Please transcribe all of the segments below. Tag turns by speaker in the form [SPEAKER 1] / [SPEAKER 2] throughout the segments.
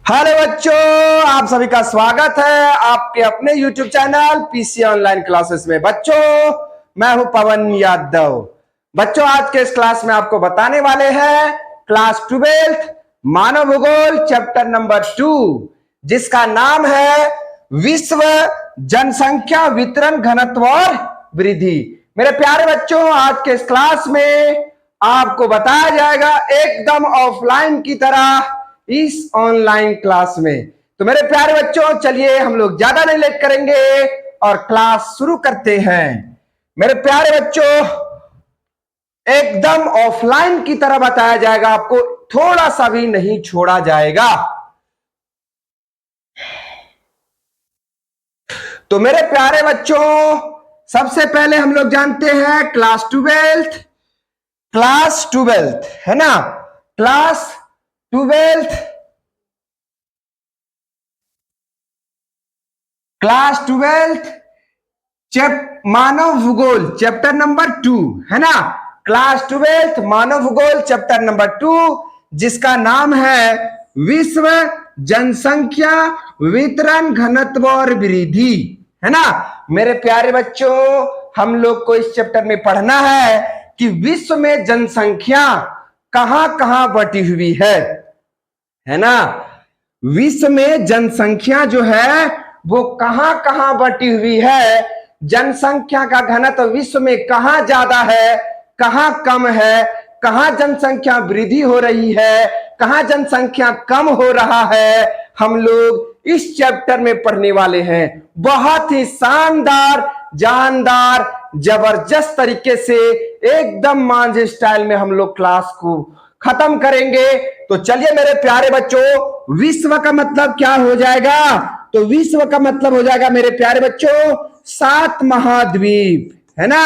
[SPEAKER 1] Hello बच्चों, आप सभी का स्वागत है आपके अपने YouTube channel PC online classes में। बच्चों, मैं हूं पवन यादव। बच्चों, आज के इस क्लास में आपको बताने वाले हैं क्लास 12 मानव भूगोल चैप्टर नंबर 2, जिसका नाम है विश्व जनसंख्या वितरण घनत्व और वृद्धि। मेरे प्यारे बच्चों, आज के इस क्लास में आपको बताया जाएगा एकदम ऑफलाइन की तरह इस ऑनलाइन क्लास में। तो मेरे प्यारे बच्चों, चलिए हम लोग ज्यादा नहीं लेट करेंगे और क्लास शुरू करते हैं। मेरे प्यारे बच्चों, एकदम ऑफलाइन की तरह बताया जाएगा, आपको थोड़ा सा भी नहीं छोड़ा जाएगा। तो मेरे प्यारे बच्चों, सबसे पहले हम लोग जानते हैं क्लास 12 है ना, क्लास 12 मानव भूगोल चैप्टर नंबर 2 है ना, क्लास 12 मानव भूगोल चैप्टर नंबर 2, जिसका नाम है विश्व जनसंख्या वितरण घनत्व और वृद्धि, है ना। मेरे प्यारे बच्चों, हम लोग को इस चैप्टर में पढ़ना है कि विश्व में जनसंख्या कहां कहां बटी हुई है ना। विश्व में जनसंख्या जो है वो कहां कहां बटी हुई है, जनसंख्या का घनत्व विश्व में कहां ज्यादा है, कहां कम है, कहां जनसंख्या वृद्धि हो रही है, कहां जनसंख्या कम हो रहा है, हम लोग इस चैप्टर में पढ़ने वाले हैं। बहुत ही शानदार, जानदार, जबरदस्त तरीके से एकदम मांझे स्टाइल में हम लोग क्लास को खत्म करेंगे। तो चलिए मेरे प्यारे बच्चों, विश्व का मतलब क्या हो जाएगा? तो विश्व का मतलब हो जाएगा मेरे प्यारे बच्चों 7 महाद्वीप, है ना।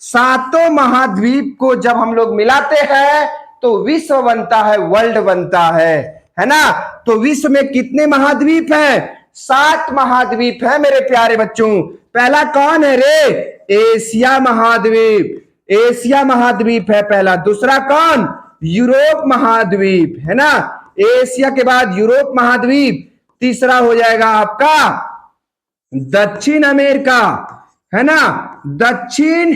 [SPEAKER 1] सातों महाद्वीप को जब हम लोग मिलाते हैं तो विश्व बनता है, वर्ल्ड बनता है ना। तो विश्व में कितने महाद्वीप हैं? 7 महाद्वीप है मेरे प्यारे बच्चों। पहला कौन है रे? एशिया महाद्वीप, एशिया महाद्वीप है पहला। दूसरा कौन? यूरोप महाद्वीप, है ना। एशिया के बाद यूरोप महाद्वीप। तीसरा हो जाएगा आपका दक्षिण अमेरिका, है ना, दक्षिण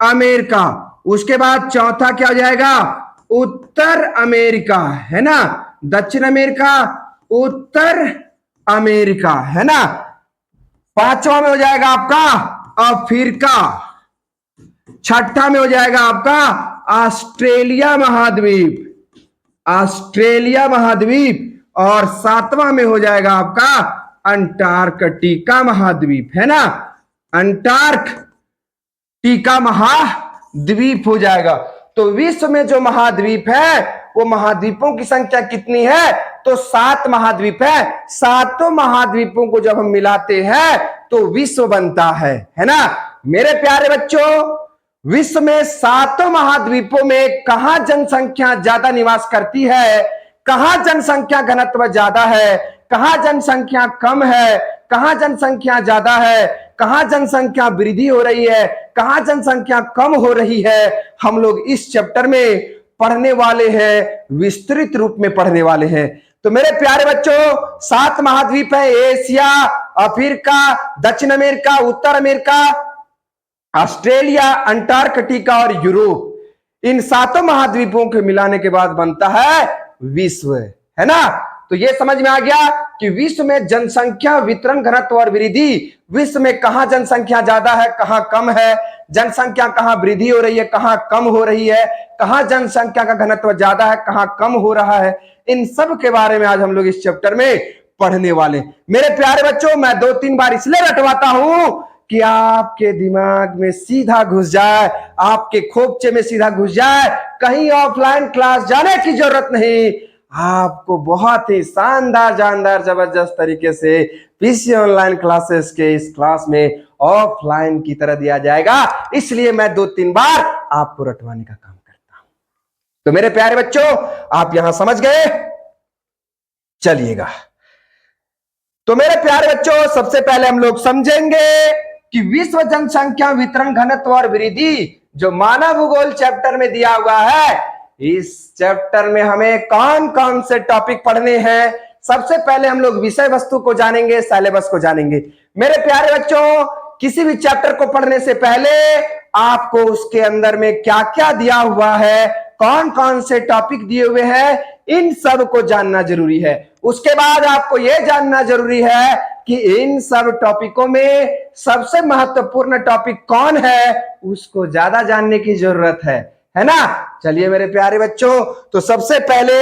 [SPEAKER 1] अमेरिका। उसके बाद चौथा क्या हो जाएगा? उत्तर अमेरिका, है ना, दक्षिण अमेरिका, उत्तर अमेरिका, है ना। पांचवा में हो जाएगा आपका अफ्रीका। छठा में हो जाएगा आपका ऑस्ट्रेलिया महाद्वीप, ऑस्ट्रेलिया महाद्वीप। और सातवां में हो जाएगा आपका अंटार्कटिका महाद्वीप, है ना, अंटार्कटिका महाद्वीप हो जाएगा। तो विश्व में जो महाद्वीप है वो महाद्वीपों की संख्या कितनी है? तो 7 महाद्वीप है। सातों महाद्वीपों को जब हम मिलाते हैं तो विश्व बनता है ना। मेरे प्यारे बच्चों, विश्व में सातों महाद्वीपों में कहां जनसंख्या ज्यादा निवास करती है, कहां जनसंख्या घनत्व ज्यादा है, कहां जनसंख्या कम है, कहां जनसंख्या ज्यादा है, कहां जनसंख्या वृद्धि हो रही है, कहां जनसंख्या कम हो रही है, हम लोग इस चैप्टर में पढ़ने वाले हैं, विस्तृत रूप में पढ़ने वाले हैं। तो मेरे प्यारे बच्चों, 7 महाद्वीप है, एशिया, अफ्रीका, दक्षिण अमेरिका, उत्तर अमेरिका, ऑस्ट्रेलिया, अंटार्कटिका और यूरोप। इन सातों महाद्वीपों के मिलाने के बाद बनता है विश्व, है ना। तो ये समझ में आ गया कि विश्व में जनसंख्या वितरण घनत्व और वृद्धि, विश्व में कहां जनसंख्या ज्यादा है, कहां कम है, जनसंख्या कहां वृद्धि हो रही है, कहां कम हो रही है, कहां जनसंख्या का घनत्व ज्यादा है, कहां कम हो रहा है। इन सब के बारे में आज हम लोग इस चैप्टर में पढ़ने वाले। मेरे प्यारे बच्चों, मैं 2-3 बार इसलिए रटवाता हूं कि आपके दिमाग में सीधा घुस जाए, आपके खोपचे में सीधा घुस जाए, कहीं ऑफलाइन क्लास जाने की जरूरत नहीं। आपको बहुत ही शानदार, जानदार, जबरदस्त तरीके से पीसी ऑनलाइन क्लासेस के इस क्लास में ऑफलाइन की तरह दिया जाएगा। इसलिए मैं 2-3 बार आपको रटवाने का काम करता हूं। तो मेरे प्यारे बच्चों, आप यहां समझ गए? चलिएगा। तो मेरे प्यारे बच्चों, सबसे पहले हम लोग समझेंगे कि विश्व जनसंख्या वितरण घनत्व और वृद्धि जो मानव भूगोल चैप्टर में दिया हुआ है, इस चैप्टर में हमें कौन कौन से टॉपिक पढ़ने हैं, सबसे पहले हम लोग विषय वस्तु को जानेंगे, सिलेबस को जानेंगे। मेरे प्यारे बच्चों, किसी भी चैप्टर को पढ़ने से पहले आपको उसके अंदर में क्या क्या दिया हुआ है, कौन कौन से टॉपिक दिए हुए हैं, इन सब को जानना जरूरी है। उसके बाद आपको यह जानना जरूरी है कि इन सब टॉपिकों में सबसे महत्वपूर्ण टॉपिक कौन है, उसको ज्यादा जानने की जरूरत है ना। चलिए मेरे प्यारे बच्चों, तो सबसे पहले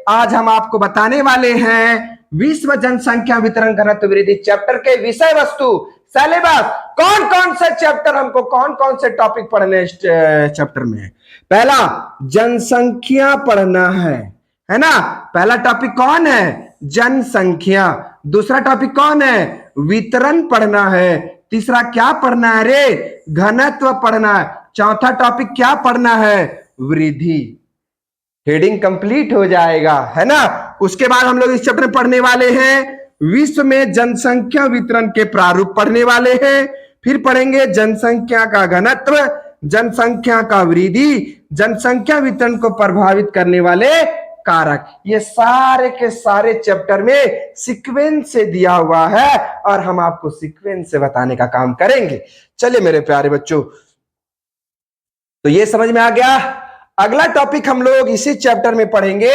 [SPEAKER 1] आज हम आपको बताने वाले हैं विश्व जनसंख्या वितरण घनत्व वृद्धि चैप्टर के विषय वस्तु, सिलेबस, कौन कौन से चैप्टर, हमको कौन कौन से टॉपिक पढ़ने इस चैप्टर में। पहला जनसंख्या पढ़ना है ना। पहला टॉपिक कौन है, जनसंख्या। दूसरा टॉपिक कौन है, वितरण पढ़ना है। तीसरा क्या पढ़ना है रे, घनत्व पढ़ना है। चौथा टॉपिक क्या पढ़ना है, वृद्धि। हेडिंग कंप्लीट हो जाएगा, है ना। उसके बाद हम लोग इस चैप्टर में पढ़ने वाले हैं विश्व में जनसंख्या वितरण के प्रारूप पढ़ने वाले हैं। फिर पढ़ेंगे जनसंख्या का घनत्व, जनसंख्या का वृद्धि, जनसंख्या वितरण को प्रभावित करने वाले कारक। ये सारे के सारे चैप्टर में सीक्वेंस से दिया हुआ है और हम आपको सीक्वेंस से बताने का काम करेंगे। चलिए मेरे प्यारे बच्चों, तो ये समझ में आ गया। अगला टॉपिक हम लोग इसी चैप्टर में पढ़ेंगे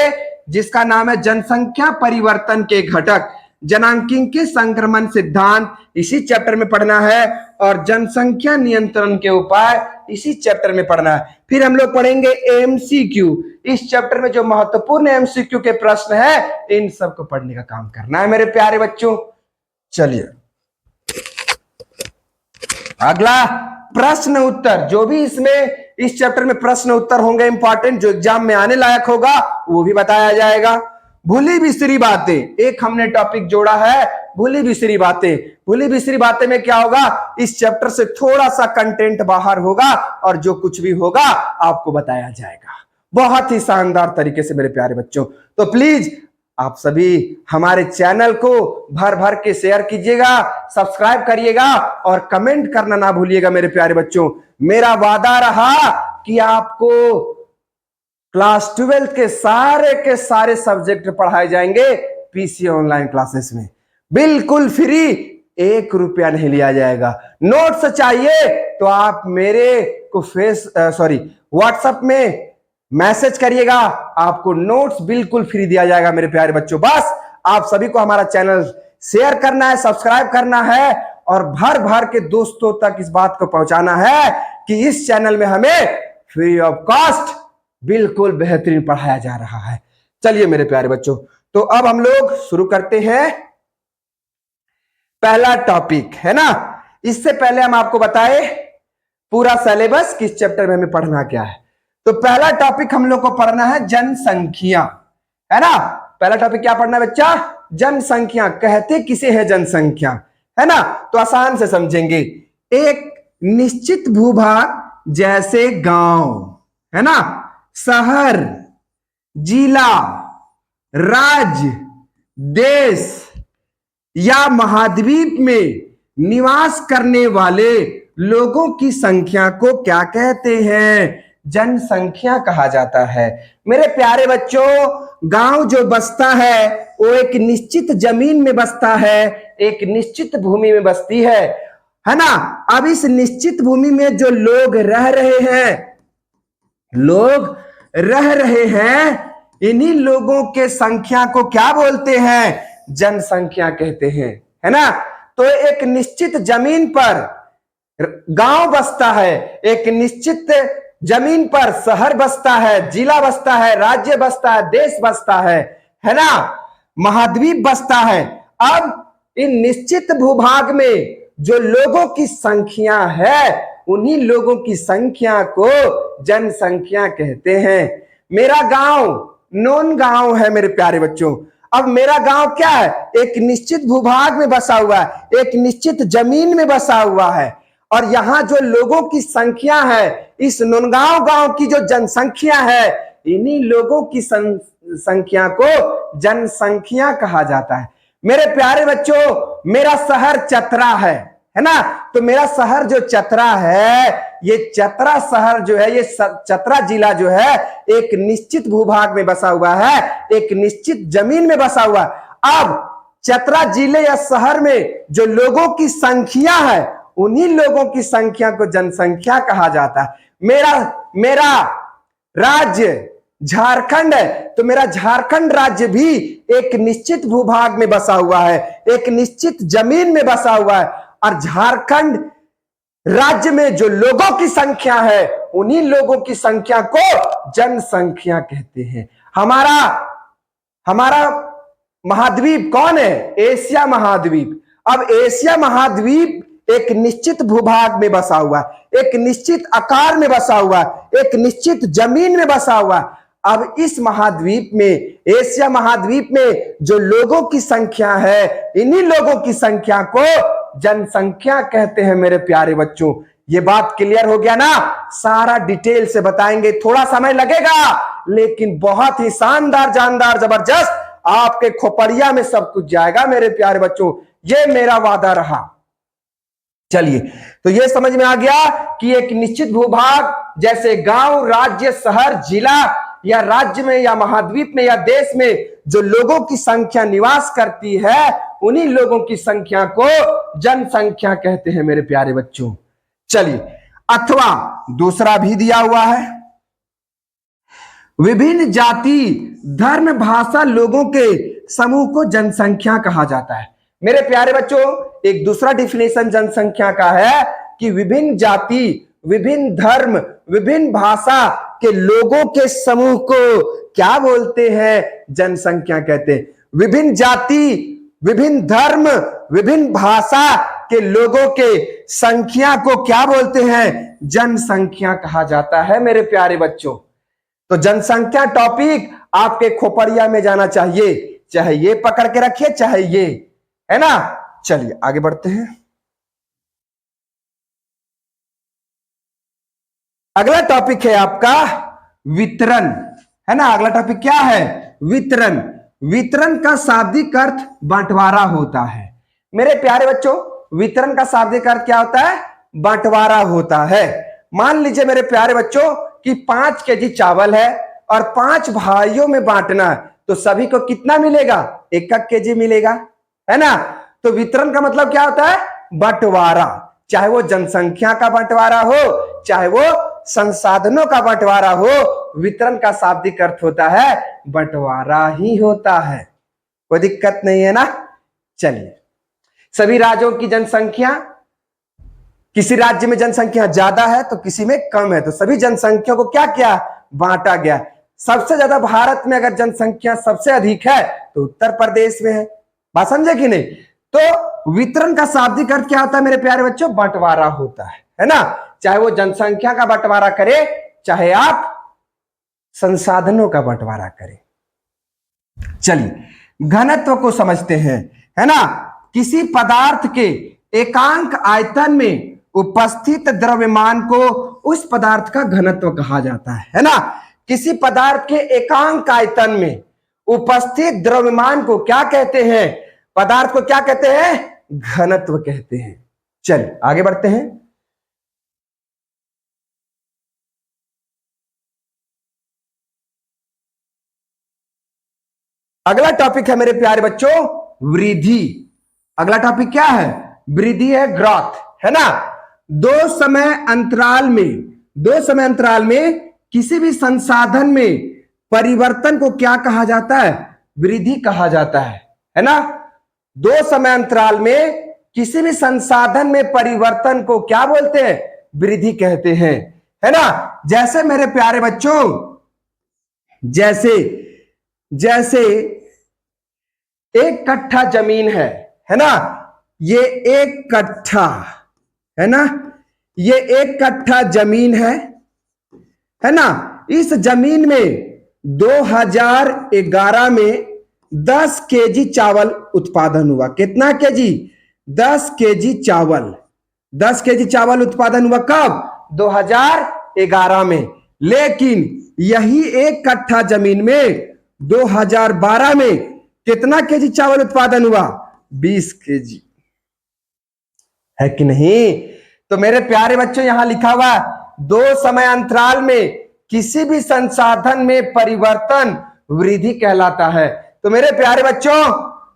[SPEAKER 1] जिसका नाम है जनसंख्या परिवर्तन के घटक, जनांकीय संक्रमण सिद्धांत, इसी चैप्टर में पढ़ना है। और जनसंख्या नियंत्रण के उपाय इसी चैप्टर में पढ़ना है। फिर हम लोग पढ़ेंगे एमसीक्यू। इस चैप्टर में जो महत्वपूर्ण एमसीक्यू के प्रश्न है, इन सबको पढ़ने का काम करना है मेरे प्यारे बच्चों। चलिए अगला प्रश्न उत्तर, जो भी इसमें इस चैप्टर में प्रश्न उत्तर होंगे इंपॉर्टेंट, जो एग्जाम में आने लायक होगा, वो भी बताया जाएगा। भूली बिसरी बातें, एक हमने टॉपिक जोड़ा है, भूली बिसरी बातें। भूली बिसरी बातें में क्या होगा, इस चैप्टर से थोड़ा सा कंटेंट बाहर होगा और जो कुछ भी होगा आपको बताया जाएगा बहुत ही शानदार तरीके से मेरे प्यारे बच्चों। तो प्लीज आप सभी हमारे चैनल को भर भर के शेयर कीजिएगा, सब्सक्राइब करिएगा और कमेंट करना ना भूलिएगा मेरे प्यारे बच्चों। मेरा वादा रहा कि आपको क्लास 12 के सारे सब्जेक्ट पढ़ाए जाएंगे पीसी ऑनलाइन क्लासेस में, बिल्कुल फ्री, 1 रुपया नहीं लिया जाएगा। नोट्स चाहिए तो आप मेरे को व्हाट्सएप में मैसेज करिएगा, आपको नोट्स बिल्कुल फ्री दिया जाएगा मेरे प्यारे बच्चों। बस आप सभी को हमारा चैनल शेयर करना है, सब्सक्राइब करना है और भर भर के दोस्तों तक इस बात को पहुंचाना है कि इस चैनल में हमें फ्री ऑफ कॉस्ट बिल्कुल बेहतरीन पढ़ाया जा रहा है। चलिए मेरे प्यारे बच्चों, तो अब हम लोग शुरू करते हैं पहला टॉपिक, है ना। इससे पहले हम आपको बताए पूरा सिलेबस, किस चैप्टर में हमें पढ़ना क्या है। तो पहला टॉपिक हम लोग को पढ़ना है जनसंख्या, है ना। पहला टॉपिक क्या पढ़ना है बच्चा, जनसंख्या। कहते किसे है जनसंख्या, है ना। तो आसान से समझेंगे, एक निश्चित भूभाग जैसे गांव, है ना, शहर, जिला, राज्य, देश या महाद्वीप में निवास करने वाले लोगों की संख्या को क्या कहते हैं, जनसंख्या कहा जाता है। मेरे प्यारे बच्चों, गांव जो बसता है वो एक निश्चित जमीन में बसता है, एक निश्चित भूमि में बसती है ना। अब इस निश्चित भूमि में जो लोग रह रहे हैं, इन्हीं लोगों के संख्या को क्या बोलते हैं, जनसंख्या कहते हैं, है ना। तो एक निश्चित जमीन पर गांव बसता है, एक निश्चित जमीन पर शहर बसता है, जिला बसता है, राज्य बसता है, देश बसता है ना, महाद्वीप बसता है। अब इन निश्चित भूभाग में जो लोगों की संख्या है, उन्हीं लोगों की संख्या को जनसंख्या कहते हैं। मेरा गांव नॉन गांव है मेरे प्यारे बच्चों। अब मेरा गांव क्या है, एक निश्चित भूभाग में बसा हुआ है, एक निश्चित जमीन में बसा हुआ है, और यहां जो लोगों की संख्या है, इस नौनगांव गांव की जो जनसंख्या है, इन्हीं लोगों की संख्या को जनसंख्या कहा जाता है। मेरे प्यारे बच्चों, मेरा शहर चतरा है ना। तो मेरा शहर जो चतरा है, ये चतरा शहर जो है, ये चतरा जिला जो है, एक निश्चित भूभाग में बसा हुआ है, एक निश्चित जमीन में बसा हुआ है। अब चतरा जिले या शहर में जो लोगों की संख्या है, उन्हीं लोगों की संख्या को जनसंख्या कहा जाता है। मेरा राज्य झारखंड है, तो मेरा झारखंड राज्य भी एक निश्चित भूभाग में बसा हुआ है, एक निश्चित जमीन में बसा हुआ है, और झारखंड राज्य में जो लोगों की संख्या है, उन्हीं लोगों की संख्या को जनसंख्या कहते हैं। हमारा महाद्वीप कौन है? एशिया महाद्वीप। अब एशिया महाद्वीप एक निश्चित भूभाग में बसा हुआ है, एक निश्चित आकार में बसा हुआ है, एक निश्चित जमीन में बसा हुआ है। अब इस महाद्वीप में, एशिया महाद्वीप में जो लोगों की संख्या है, इन्हीं लोगों की संख्या को जनसंख्या कहते हैं। मेरे प्यारे बच्चों, ये बात क्लियर हो गया ना? सारा डिटेल से बताएंगे, थोड़ा समय लगेगा, लेकिन बहुत ही शानदार, जानदार, जबरदस्त आपके खोपड़िया में सब कुछ जाएगा मेरे प्यारे बच्चों, ये मेरा वादा रहा। चलिए, तो ये समझ में आ गया कि एक निश्चित भूभाग जैसे गांव, राज्य, शहर, जिला या राज्य में या महाद्वीप में या देश में जो लोगों की संख्या निवास करती है, उन्हीं लोगों की संख्या को जनसंख्या कहते हैं मेरे प्यारे बच्चों। चलिए, अथवा दूसरा भी दिया हुआ है, विभिन्न जाति, धर्म, भाषा, लोगों के समूह को जनसंख्या कहा जाता है। मेरे प्यारे बच्चों, एक दूसरा डिफिनेशन जनसंख्या का है कि विभिन्न जाति, विभिन्न धर्म, विभिन्न भाषा के लोगों के समूह को क्या बोलते हैं? जनसंख्या कहते हैं। विभिन्न जाति, विभिन्न धर्म, विभिन्न भाषा के लोगों के संख्या को क्या बोलते हैं? जनसंख्या कहा जाता है मेरे प्यारे बच्चों। तो जनसंख्या टॉपिक आपके खोपड़िया में जाना चाहिए, चाहे ये पकड़ के रखिए, चाहे ये, है ना? चलिए आगे बढ़ते हैं। अगला टॉपिक है आपका वितरण, है ना? अगला टॉपिक क्या है? वितरण। वितरण का शाब्दिक अर्थ बंटवारा होता है। मेरे प्यारे बच्चों, वितरण का शाब्दिक अर्थ क्या होता है? बंटवारा होता है। मान लीजिए मेरे प्यारे बच्चों कि 5 केजी चावल है और 5 भाइयों में बांटना है, तो सभी को कितना मिलेगा? 1 केजी मिलेगा, है ना? तो वितरण का मतलब क्या होता है? बंटवारा। चाहे वो जनसंख्या का बंटवारा हो, चाहे वो संसाधनों का बंटवारा हो, वितरण का शाब्दिक अर्थ होता है बंटवारा ही होता है। कोई दिक्कत नहीं है ना? चलिए, सभी राज्यों की जनसंख्या, किसी राज्य में जनसंख्या ज्यादा है तो किसी में कम है, तो सभी जनसंख्या को क्या किया? बांटा गया। सबसे ज्यादा भारत में अगर जनसंख्या सबसे अधिक है तो उत्तर प्रदेश में है। बात समझे कि नहीं? तो वितरण का शाब्दिक अर्थ क्या होता है मेरे प्यारे बच्चों? बंटवारा होता है ना? चाहे वो जनसंख्या का बंटवारा करे, चाहे आप संसाधनों का बंटवारा करें। चलिए, घनत्व को समझते हैं, है ना? किसी पदार्थ के एकांक आयतन में उपस्थित द्रव्यमान को उस पदार्थ का घनत्व कहा जाता है ना? किसी पदार्थ के एकांक आयतन में उपस्थित द्रव्यमान को क्या कहते हैं? पदार्थ को क्या कहते हैं? घनत्व कहते हैं। चलिए आगे बढ़ते हैं। अगला टॉपिक है मेरे प्यारे बच्चों वृद्धि। अगला टॉपिक क्या है? वृद्धि है, ग्रोथ, है ना? दो समय अंतराल में किसी भी संसाधन में परिवर्तन को क्या कहा जाता है? वृद्धि कहा जाता है ना? दो समय अंतराल में किसी भी संसाधन में परिवर्तन को क्या बोलते हैं? वृद्धि कहते हैं, है ना? जैसे मेरे प्यारे बच्चों, जैसे 1 कट्ठा जमीन है ना? ये 1 कट्ठा है ना? ये 1 कट्ठा जमीन है ना? इस जमीन में 2011 में 10 केजी चावल उत्पादन हुआ। कितना केजी? 10 केजी चावल। 10 केजी चावल उत्पादन हुआ कब? 2011 में। लेकिन यही 1 कट्ठा जमीन में 2012 में कितना केजी चावल उत्पादन हुआ? 20 केजी, है कि नहीं? तो मेरे प्यारे बच्चों, यहां लिखा हुआ 2 समय अंतराल में किसी भी संसाधन में परिवर्तन वृद्धि कहलाता है। तो मेरे प्यारे बच्चों,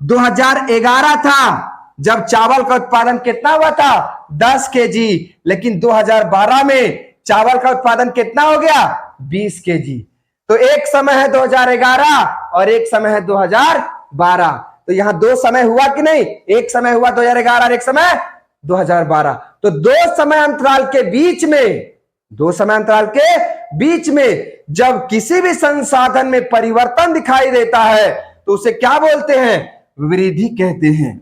[SPEAKER 1] 2011 था जब चावल का उत्पादन कितना हुआ था 10 केजी, लेकिन 2012 में चावल का उत्पादन कितना हो गया 20 केजी। तो एक समय है 2011 और एक समय है 2012। तो यहां दो समय हुआ कि नहीं, एक समय हुआ 2011 और एक समय 2012। तो दो समय अंतराल के बीच में जब किसी भी संसाधन में परिवर्तन दिखाई देता है तो उसे क्या बोलते हैं, वृद्धि कहते हैं,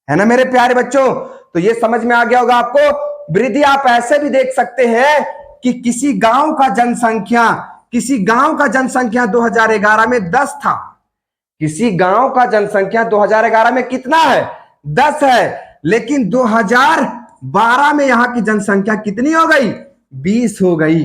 [SPEAKER 1] है ना मेरे प्यारे बच्चों। तो ये समझ में आ गया होगा आपको। वृद्धि आप ऐसे भी देख सकते हैं कि किसी गांव का जनसंख्या 2011 में 10 था। किसी गांव का जनसंख्या 2011 में कितना है 10 है, लेकिन 2012 में यहां की जनसंख्या कितनी हो गई 20 हो गई।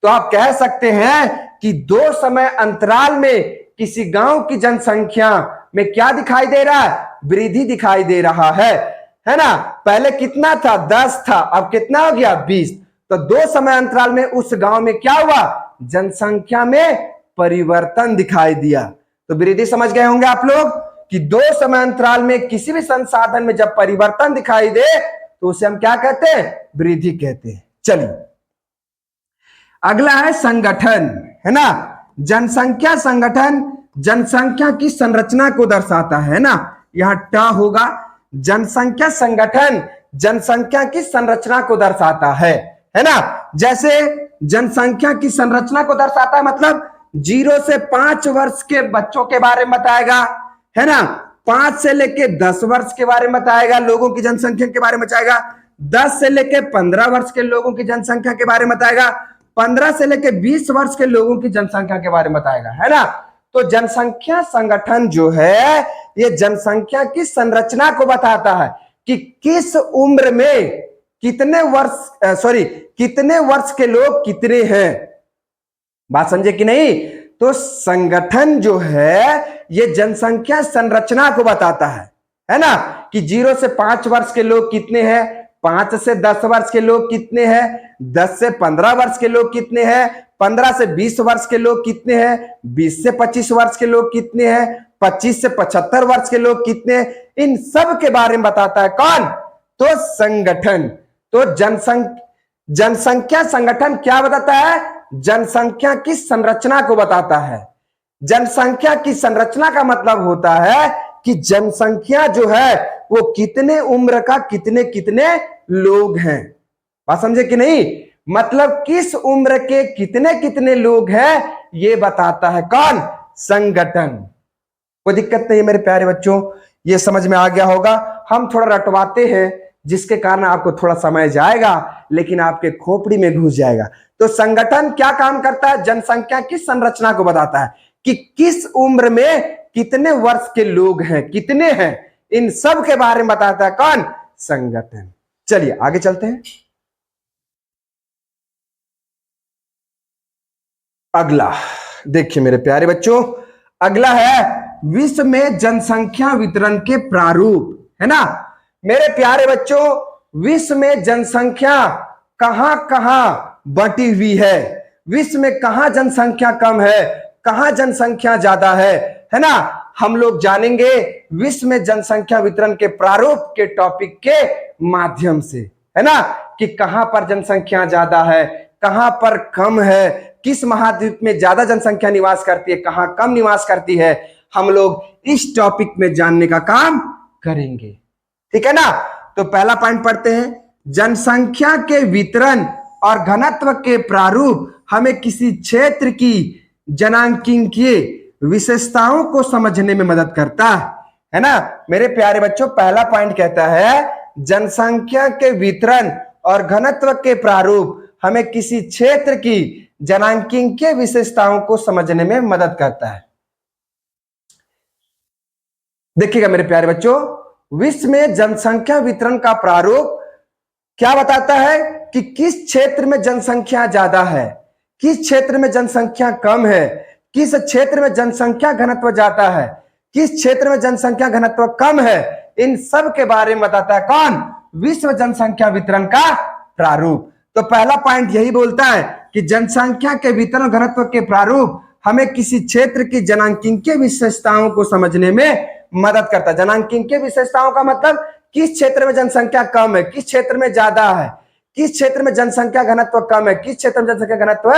[SPEAKER 1] तो आप कह सकते हैं कि दो समय अंतराल में किसी गांव की जनसंख्या में क्या दिखाई दे रहा है, वृद्धि दिखाई दे रहा है ना। पहले कितना था 10 था, अब कितना हो गया 20। तो दो समय अंतराल में उस गांव में क्या हुआ, जनसंख्या में परिवर्तन दिखाई दिया। तो वृद्धि समझ गए होंगे आप लोग कि दो समय अंतराल में किसी भी संसाधन में जब परिवर्तन दिखाई दे तो उसे हम क्या कहते हैं, वृद्धि कहते हैं। चलिए अगला है संगठन, है ना। जनसंख्या संगठन जनसंख्या की संरचना को दर्शाता है ना, यहां ट होगा। जनसंख्या संगठन जनसंख्या की संरचना को दर्शाता है ना। जैसे जनसंख्या की संरचना को दर्शाता है मतलब 0 से 5 वर्ष के बच्चों के बारे में बताएगा, है ना। 5 से लेके 10 वर्ष के बारे में बताएगा, लोगों की जनसंख्या के बारे में बताएगा। 10 से लेके 15 वर्ष के लोगों की जनसंख्या के बारे में बताएगा। 15 से लेके 20 वर्ष के लोगों की जनसंख्या के बारे में बताएगा, है ना। तो जनसंख्या संगठन जो है ये जनसंख्या की संरचना को बताता है कि किस उम्र में कितने वर्ष के लोग कितने हैं। बात समझे कि नहीं। तो संगठन जो है ये जनसंख्या संरचना को बताता है ना, कि 0 से 5 वर्ष के लोग कितने हैं, 5 से 10 वर्ष के लोग कितने हैं, 10 से 15 वर्ष के लोग कितने हैं, 15 से 20 वर्ष के लोग कितने हैं, 20 से 25 वर्ष के लोग कितने हैं, 25 से 75 वर्ष के लोग कितने हैं। इन सब के बारे में बताता है कौन, तो संगठन। तो जनसंख्या संगठन क्या बताता है, जनसंख्या की संरचना को बताता है। जनसंख्या की संरचना का मतलब होता है कि जनसंख्या जो है वो कितने उम्र का कितने कितने लोग हैं। बात समझे कि नहीं, मतलब किस उम्र के कितने कितने लोग हैं ये बताता है कौन, संगठन। कोई दिक्कत नहीं है मेरे प्यारे बच्चों, ये समझ में आ गया होगा। हम थोड़ा रटवाते हैं जिसके कारण आपको थोड़ा समय जाएगा लेकिन आपके खोपड़ी में घुस जाएगा। तो संगठन क्या काम करता है, जनसंख्या की संरचना को बताता है कि किस उम्र में कितने वर्ष के लोग हैं, कितने हैं, इन सब के बारे में बताता है कौन, संगठन। चलिए आगे चलते हैं। अगला देखिए मेरे प्यारे बच्चों, अगला है विश्व में जनसंख्या वितरण के प्रारूप, है ना। मेरे प्यारे बच्चों विश्व में जनसंख्या कहां कहां बटी हुई है, विश्व में कहां जनसंख्या कम है, कहां जनसंख्या ज्यादा है ना। हम लोग जानेंगे विश्व में जनसंख्या वितरण के प्रारूप के टॉपिक के माध्यम से, है ना, कि कहां पर जनसंख्या ज्यादा है, कहां पर कम है, किस महाद्वीप में ज्यादा जनसंख्या निवास करती है, कहां कम निवास करती है। हम लोग इस टॉपिक में जानने का काम करेंगे, ठीक है ना। तो पहला पॉइंट पढ़ते हैं, जनसंख्या के वितरण और घनत्व के प्रारूप हमें किसी क्षेत्र की जनांकीय विशेषताओं को समझने में मदद करता है ना। मेरे प्यारे बच्चों पहला पॉइंट कहता है जनसंख्या के वितरण और घनत्व के प्रारूप हमें किसी क्षेत्र की जनांकीय विशेषताओं को समझने में मदद करता है। देखिएगा मेरे प्यारे बच्चों, विश्व में जनसंख्या वितरण का प्रारूप क्या बताता है कि किस क्षेत्र में जनसंख्या ज्यादा है, किस क्षेत्र में जनसंख्या कम है, किस क्षेत्र में जनसंख्या घनत्व ज्यादा है, किस क्षेत्र में जनसंख्या घनत्व कम है। इन सब के बारे में बताता है कौन, विश्व जनसंख्या वितरण का प्रारूप। तो पहला पॉइंट यही बोलता है कि जनसंख्या के वितरण घनत्व के प्रारूप हमें किसी क्षेत्र की जनांकीय विशेषताओं को समझने में मदद करता है। जनांकीय विशेषताओं का मतलब किस क्षेत्र में जनसंख्या कम है, किस क्षेत्र में ज्यादा है, किस क्षेत्र में जनसंख्या घनत्व कम है, किस क्षेत्र में जनसंख्या घनत्व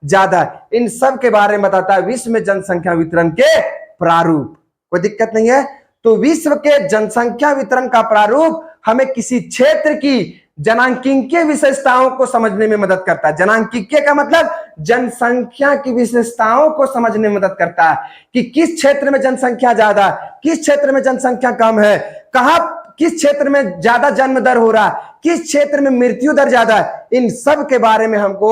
[SPEAKER 1] ज्यादा है, इन सब के बारे में बताता है विश्व में जनसंख्या वितरण के प्रारूप। कोई दिक्कत नहीं है। तो विश्व के जनसंख्या वितरण का प्रारूप हमें किसी क्षेत्र की जनांकीय विशेषताओं को समझने में मदद करता है। जनांकीय का मतलब जनसंख्या की विशेषताओं को समझने में मदद करता है कि किस क्षेत्र में जनसंख्या ज्यादा है, किस क्षेत्र में जनसंख्या कम है, कहां किस क्षेत्र में ज्यादा जन्म दर हो रहा है, किस क्षेत्र में मृत्यु दर ज्यादा है, इन सब के बारे में हमको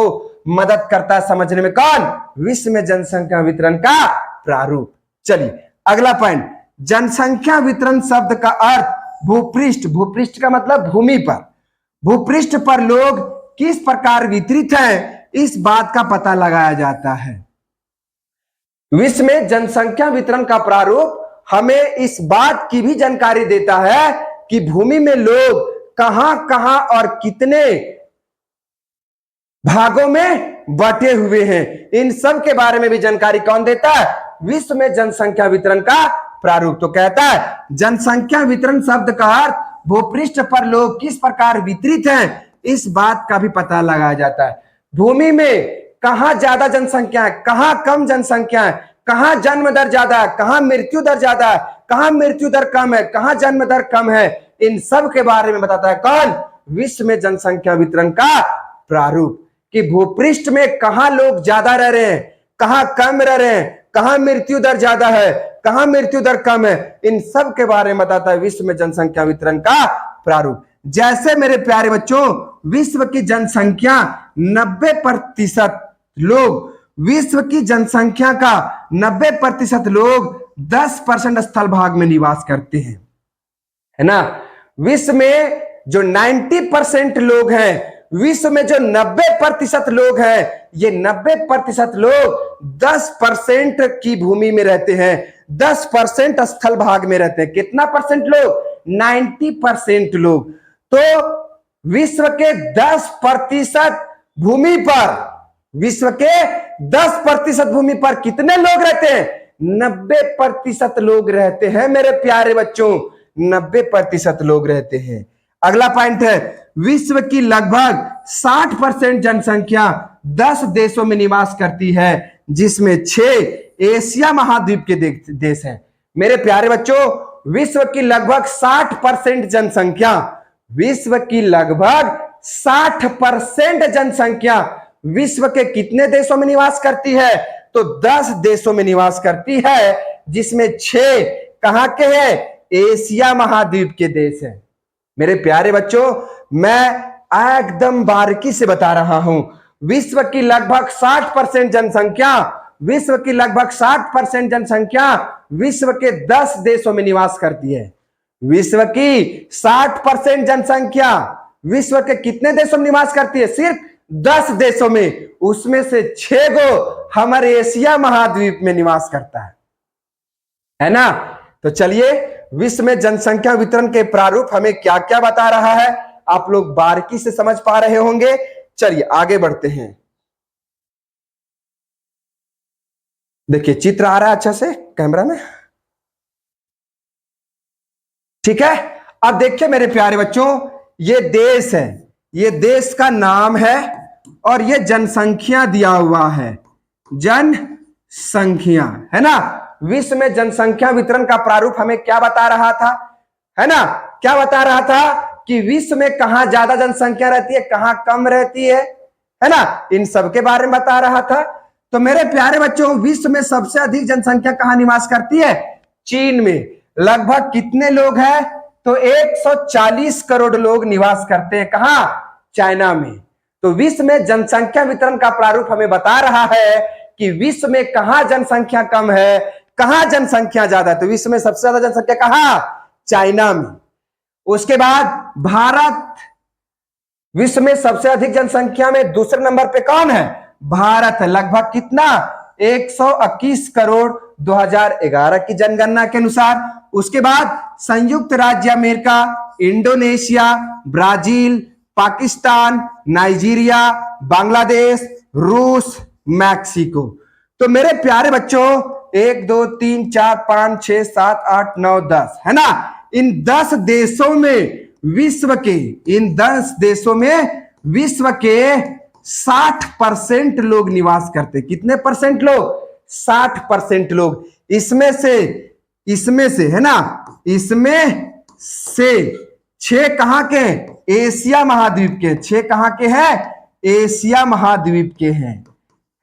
[SPEAKER 1] मदद करता है समझने में। कौन? विश्व में जनसंख्या वितरण का प्रारूप। चलिए अगला पॉइंट, जनसंख्या वितरण शब्द का अर्थ भूपृष्ठ, भूपृष्ठ का मतलब भूमि पर, भूपृष्ठ पर लोग किस प्रकार वितरित हैं इस बात का पता लगाया जाता है। विश्व में जनसंख्या वितरण का प्रारूप हमें इस बात की भी जानकारी देता है कि भूमि में लोग कहां कहां और कितने भागों में बटे हुए हैं, इन सब के बारे में भी जानकारी कौन देता है? विश्व में जनसंख्या वितरण का प्रारूप। तो कहता है जनसंख्या वितरण शब्द का अर्थ भूपृष्ठ पर लोग किस प्रकार वितरित हैं इस बात का भी पता लगाया जाता है। भूमि में कहां ज्यादा जनसंख्या है, कहां कम जनसंख्या है, कहां जन्म दर ज्यादा है, कहां मृत्यु दर ज्यादा है, कहां मृत्यु दर कम है, कहां जन्म दर कम है, इन सब के बारे में बताता है कौन? विश्व में जनसंख्या वितरण का प्रारूप। कि भूपृष्ठ में कहां लोग ज्यादा रह रहे हैं, कहां कम रह रहे हैं, कहां मृत्यु दर ज्यादा है, कहां मृत्यु दर कम है, इन सब के बारे में बताता है विश्व में जनसंख्या वितरण का प्रारूप। जैसे मेरे प्यारे बच्चों विश्व की जनसंख्या 90% लोग, विश्व की जनसंख्या का 90% लोग 10% स्थल भाग में निवास करते हैं, है ना। विश्व में जो 90% लोग हैं, विश्व में जो 90% लोग हैं, ये 90% लोग 10% की भूमि में रहते हैं, 10% स्थल भाग में रहते हैं। कितना परसेंट लोग? 90% लोग। तो विश्व के 10% भूमि पर, विश्व के 10% भूमि पर कितने लोग रहते हैं? 90% लोग रहते हैं मेरे प्यारे बच्चों, 90% लोग रहते हैं। अगला पॉइंट है विश्व की लगभग 60% जनसंख्या 10 देशों में निवास करती है, जिसमें 6 एशिया महाद्वीप के देश हैं। मेरे प्यारे बच्चों विश्व की लगभग 60% जनसंख्या, विश्व की लगभग 60% जनसंख्या विश्व के कितने देशों में निवास करती है? तो 10 देशों में निवास करती है, जिसमें 6 कहां के हैं? एशिया महाद्वीप के देश हैं। मेरे प्यारे बच्चों मैं एकदम बारीकी से बता रहा हूं, विश्व की लगभग 60% जनसंख्या, विश्व की लगभग 60% जनसंख्या विश्व के 10 देशों में निवास करती है। विश्व की 60% जनसंख्या विश्व के कितने देशों में निवास करती है? सिर्फ 10 देशों में, उसमें से 6 गो हमारे एशिया महाद्वीप में निवास करता है ना। तो चलिए विश्व में जनसंख्या वितरण के प्रारूप हमें क्या क्या बता रहा है, आप लोग बारीकी से समझ पा रहे होंगे। चलिए आगे बढ़ते हैं। देखिए चित्र आ रहा है अच्छा से कैमरा में, ठीक है। अब देखिए मेरे प्यारे बच्चों ये देश है, ये देश का नाम है और ये जनसंख्या दिया हुआ है, जनसंख्या, है ना। विश्व में जनसंख्या वितरण का प्रारूप हमें क्या बता रहा था, है ना, क्या बता रहा था कि विश्व में कहां ज्यादा जनसंख्या रहती है, कहां कम रहती है ना, इन सब के बारे में बता रहा था। तो मेरे प्यारे बच्चों विश्व में सबसे अधिक जनसंख्या कहां निवास करती है? चीन में। लगभग कितने लोग हैं? तो 140 करोड़ लोग निवास करते हैं। कहां? चाइना में। तो विश्व में जनसंख्या वितरण का प्रारूप हमें बता रहा है कि विश्व में कहां जनसंख्या कम है, कहां जनसंख्या ज्यादा है। तो विश्व में सबसे ज्यादा जनसंख्या कहां? चाइना में। उसके बाद भारत, विश्व में सबसे अधिक जनसंख्या में दूसरे नंबर पे कौन है? भारत है। लगभग कितना? 121 करोड़ 2011 की जनगणना के अनुसार। उसके बाद संयुक्त राज्य America, Indonesia, Brazil, Pakistan, Nigeria, Bangladesh, रूस, मैक्सिको। तो मेरे प्यारे बच्चों 1 2 3 4 5 6 7 8 9 10, है ना। इन 10 देशों में विश्व के, इन 10 देशों में विश्व के 60% लोग निवास करते। कितने परसेंट लोग? 60% लोग। इसमें से है ना, इसमें से 6 कहां के? एशिया महाद्वीप के। 6 कहां के हैं? एशिया महाद्वीप के हैं,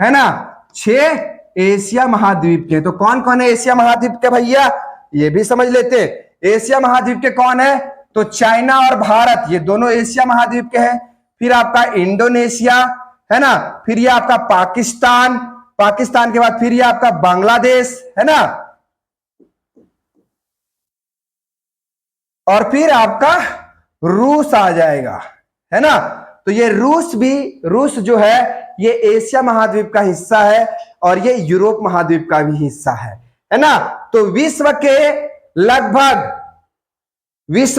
[SPEAKER 1] है ना। 6 एशिया महाद्वीप के। तो कौन कौन है एशिया महाद्वीप के भैया? ये भी समझ लेते हैं। एशिया महाद्वीप के कौन है? तो चाइना और भारत, ये दोनों एशिया महाद्वीप के हैं। फिर आपका इंडोनेशिया, है ना। फिर ये आपका पाकिस्तान, पाकिस्तान के बाद फिर ये आपका बांग्लादेश, है ना। और फिर आपका रूस आ जाएगा, है ना। तो ये रूस जो है ये एशिया महाद्वीप का हिस्सा है और ये यूरोप महाद्वीप का भी हिस्सा है ना। तो विश्व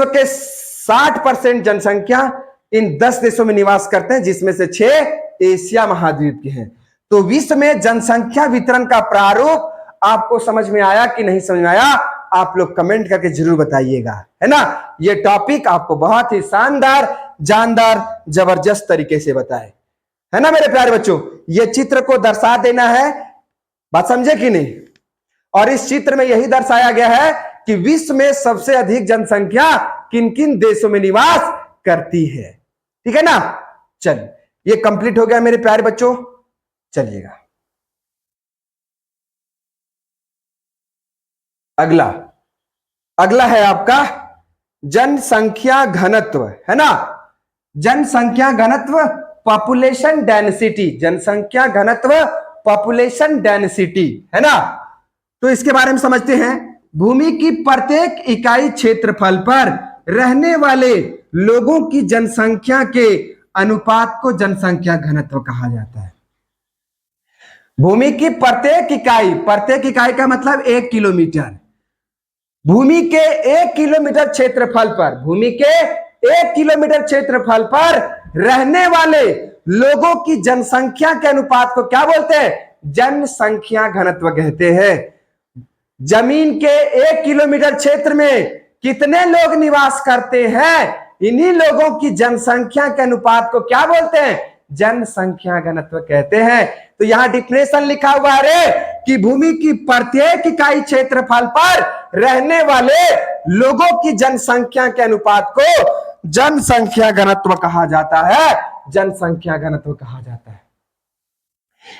[SPEAKER 1] के 60% जनसंख्या इन 10 देशों में निवास करते हैं, जिसमें से 6 एशिया महाद्वीप के हैं। तो विश्व में जनसंख्या वितरण का प्रारूप आपको समझ में आया कि नहीं समझ में आया? आप लोग कमेंट करके जरूर बताइएगा, है ना। ये टॉपिक आपको बहुत ही शानदार, जानदार, जबरदस्त तरीके से बताए, है ना मेरे प्यारे बच्चों। ये चित्र को दर्शा देना है, बात समझे कि नहीं। और इस चित्र में यही दर्शाया गया है कि विश्व में सबसे अधिक जनसंख्या किन किन देशों में निवास करती है, ठीक है ना। चलिए ये कंप्लीट हो गया मेरे प्यारे बच्चों। चलिएगा अगला है आपका जनसंख्या घनत्व, है ना। जनसंख्या घनत्व, पॉपुलेशन डेंसिटी, जनसंख्या घनत्व, पॉपुलेशन डेंसिटी, है ना। तो इसके बारे में समझते हैं। भूमि की प्रत्येक इकाई क्षेत्रफल पर रहने वाले लोगों की जनसंख्या के अनुपात को जनसंख्या घनत्व कहा जाता है। भूमि की प्रत्येक इकाई का मतलब 1 किलोमीटर। भूमि के 1 किलोमीटर क्षेत्रफल पर, भूमि के 1 किलोमीटर क्षेत्रफल पर रहने वाले लोगों की जनसंख्या के अनुपात को क्या बोलते हैं? जनसंख्या घनत्व कहते हैं। जमीन के 1 किलोमीटर क्षेत्र में कितने लोग निवास करते हैं, इन्हीं लोगों की जनसंख्या के अनुपात को क्या बोलते हैं? जनसंख्या घनत्व कहते हैं। तो यहां डिफिनेशन लिखा हुआ है कि भूमि की प्रत्येक इकाई क्षेत्रफल पर रहने वाले लोगों की जनसंख्या के अनुपात को जनसंख्या घनत्व कहा जाता है। जनसंख्या घनत्व कहा जाता है।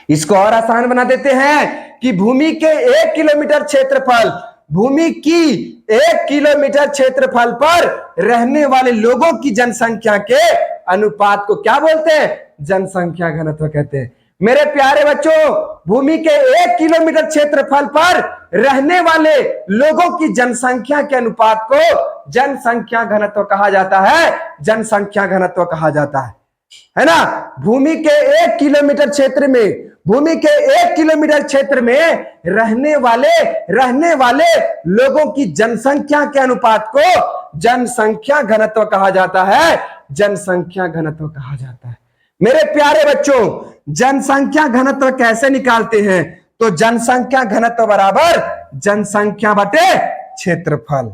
[SPEAKER 1] इसको और आसान बना देते हैं कि भूमि के 1 किलोमीटर क्षेत्रफल, भूमि की 1 किलोमीटर क्षेत्रफल पर रहने वाले लोगों की जनसंख्या के अनुपात को क्या बोलते हैं? जनसंख्या घनत्व कहते हैं। मेरे प्यारे बच्चों, भूमि के 1 किलोमीटर क्षेत्रफल पर रहने वाले लोगों की जनसंख्या के अनुपात को जनसंख्या घनत्व कहा जाता है। जनसंख्या घनत्व कहा जाता है ना। भूमि के 1 किलोमीटर क्षेत्र में, भूमि के 1 किलोमीटर क्षेत्र में रहने वाले लोगों की जनसंख्या के अनुपात को जनसंख्या घनत्व कहा जाता है। जनसंख्या घनत्व कहा जाता है। मेरे प्यारे बच्चों, जनसंख्या घनत्व कैसे निकालते हैं? तो जनसंख्या घनत्व बराबर जनसंख्या बटे क्षेत्रफल,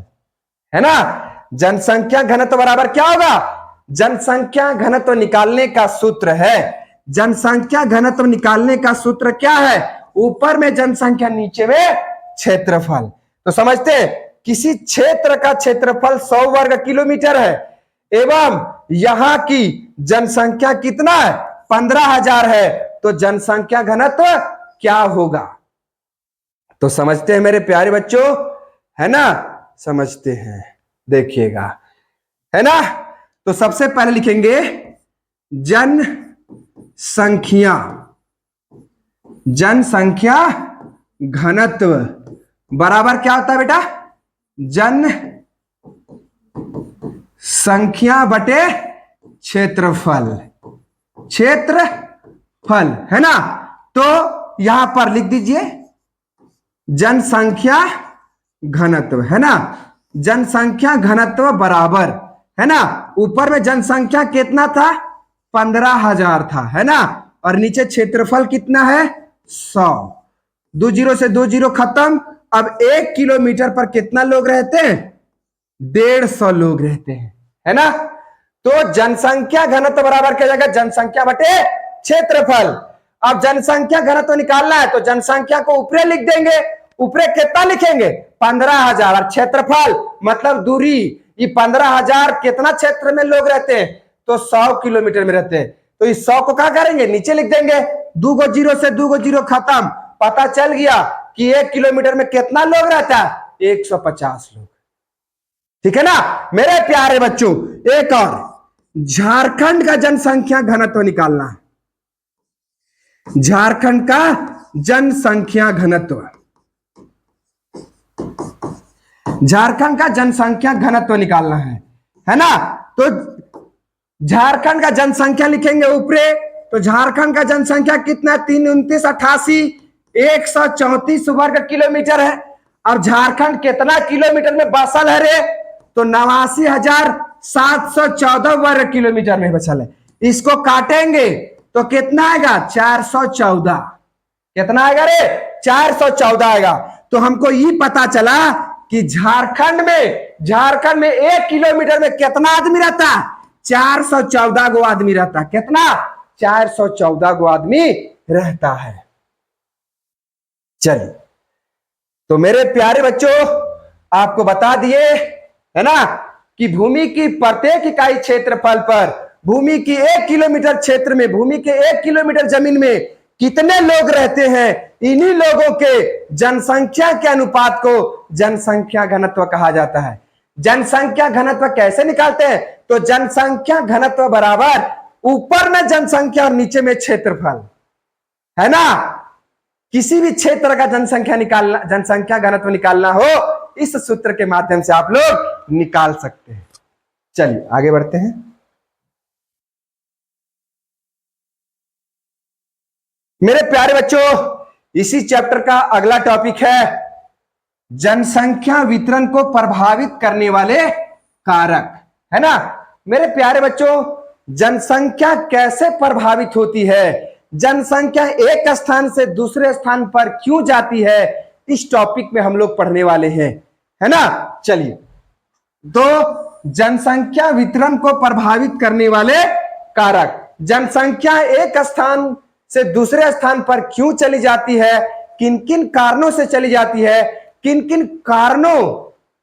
[SPEAKER 1] है ना। जनसंख्या घनत्व बराबर क्या होगा? जनसंख्या घनत्व निकालने का सूत्र है, जनसंख्या घनत्व निकालने का सूत्र क्या है? ऊपर में जनसंख्या, नीचे में क्षेत्रफल। तो समझते हैं, किसी क्षेत्र का क्षेत्रफल 100 वर्ग किलोमीटर है एवं यहां की जनसंख्या कितना है? 15,000 है। तो जनसंख्या घनत्व क्या होगा? तो समझते हैं मेरे प्यारे बच्चों, है ना। समझते हैं, देखिएगा, है ना। तो सबसे पहले लिखेंगे जनसंख्या घनत्व बराबर क्या होता है बेटा? जनसंख्या बटे क्षेत्रफल, है ना। तो यहां पर लिख दीजिए जनसंख्या घनत्व, है ना। जनसंख्या घनत्व बराबर, है ना, ऊपर में जनसंख्या कितना था? 15,000 था, है ना। और नीचे क्षेत्रफल कितना है? 100। 2 जीरो से 2 जीरो खत्म। अब 1 किलोमीटर पर कितना लोग रहते हैं? 150 लोग रहते हैं, है ना। तो जनसंख्या घनत्व बराबर क्या जाएगा? जनसंख्या बटे क्षेत्रफल। अब जनसंख्या घनत्व निकालना है तो जनसंख्या को ऊपरे लिख देंगे। ऊपरे कितना लिखेंगे? 15,000। और क्षेत्रफल मतलब दूरी, ये 15,000 कितना क्षेत्र में लोग रहते हैं? तो 100 किलोमीटर में रहते हैं। तो इस 100 को क्या करेंगे? नीचे लिख देंगे। 2 गो जीरो से 2 गो जीरो खत्म। पता चल गया कि 1 किलोमीटर में कितना लोग रहता है? 150 लोग। ठीक है ना मेरे प्यारे बच्चों। एक और, झारखंड का जनसंख्या घनत्व निकालना है। झारखंड का जनसंख्या घनत्व, झारखंड का जनसंख्या घनत्व निकालना है ना। तो झारखंड का जनसंख्या लिखेंगे ऊपरे। तो झारखंड का जनसंख्या कितना? 3 29 88 134 वर्ग किलोमीटर है। अब झारखंड कितना किलोमीटर में बसल है रे? तो 89,714 वर्ग किलोमीटर में बसल है। इसको काटेंगे तो कितना आएगा? 414। कितना आएगा रे? 414 आएगा। तो हमको ये पता चला कि झारखंड में 1 किलोमीटर में कितना आदमी रहता है? 414 गो आदमी रहता है। कितना? 414 गो आदमी रहता है। चलिए, तो मेरे प्यारे बच्चों आपको बता दिए है ना कि भूमि की प्रत्येक इकाई क्षेत्रफल पर भूमि की 1 किलोमीटर क्षेत्र में, भूमि के 1 किलोमीटर जमीन में कितने लोग रहते हैं, इन्हीं लोगों के जनसंख्या के अनुपात को जनसंख्या घनत्व कहा जाता है। जनसंख्या घनत्व कैसे निकालते हैं? तो जनसंख्या घनत्व बराबर ऊपर में जनसंख्या और नीचे में क्षेत्रफल, है ना। किसी भी क्षेत्र का जनसंख्या घनत्व निकालना हो इस सूत्र के माध्यम से आप लोग निकाल सकते हैं। चलिए आगे बढ़ते हैं। मेरे प्यारे बच्चों इसी चैप्टर का अगला टॉपिक है जनसंख्या वितरण को प्रभावित करने वाले कारक, है ना। मेरे प्यारे बच्चों जनसंख्या कैसे प्रभावित होती है, जनसंख्या एक स्थान से दूसरे स्थान पर क्यों जाती है, इस टॉपिक में हम लोग पढ़ने वाले हैं, है ना। चलिए, तो जनसंख्या वितरण को प्रभावित करने वाले कारक, जनसंख्या एक स्थान से दूसरे स्थान पर क्यों चली जाती है, किन किन कारणों से चली जाती है, किन किन कारणों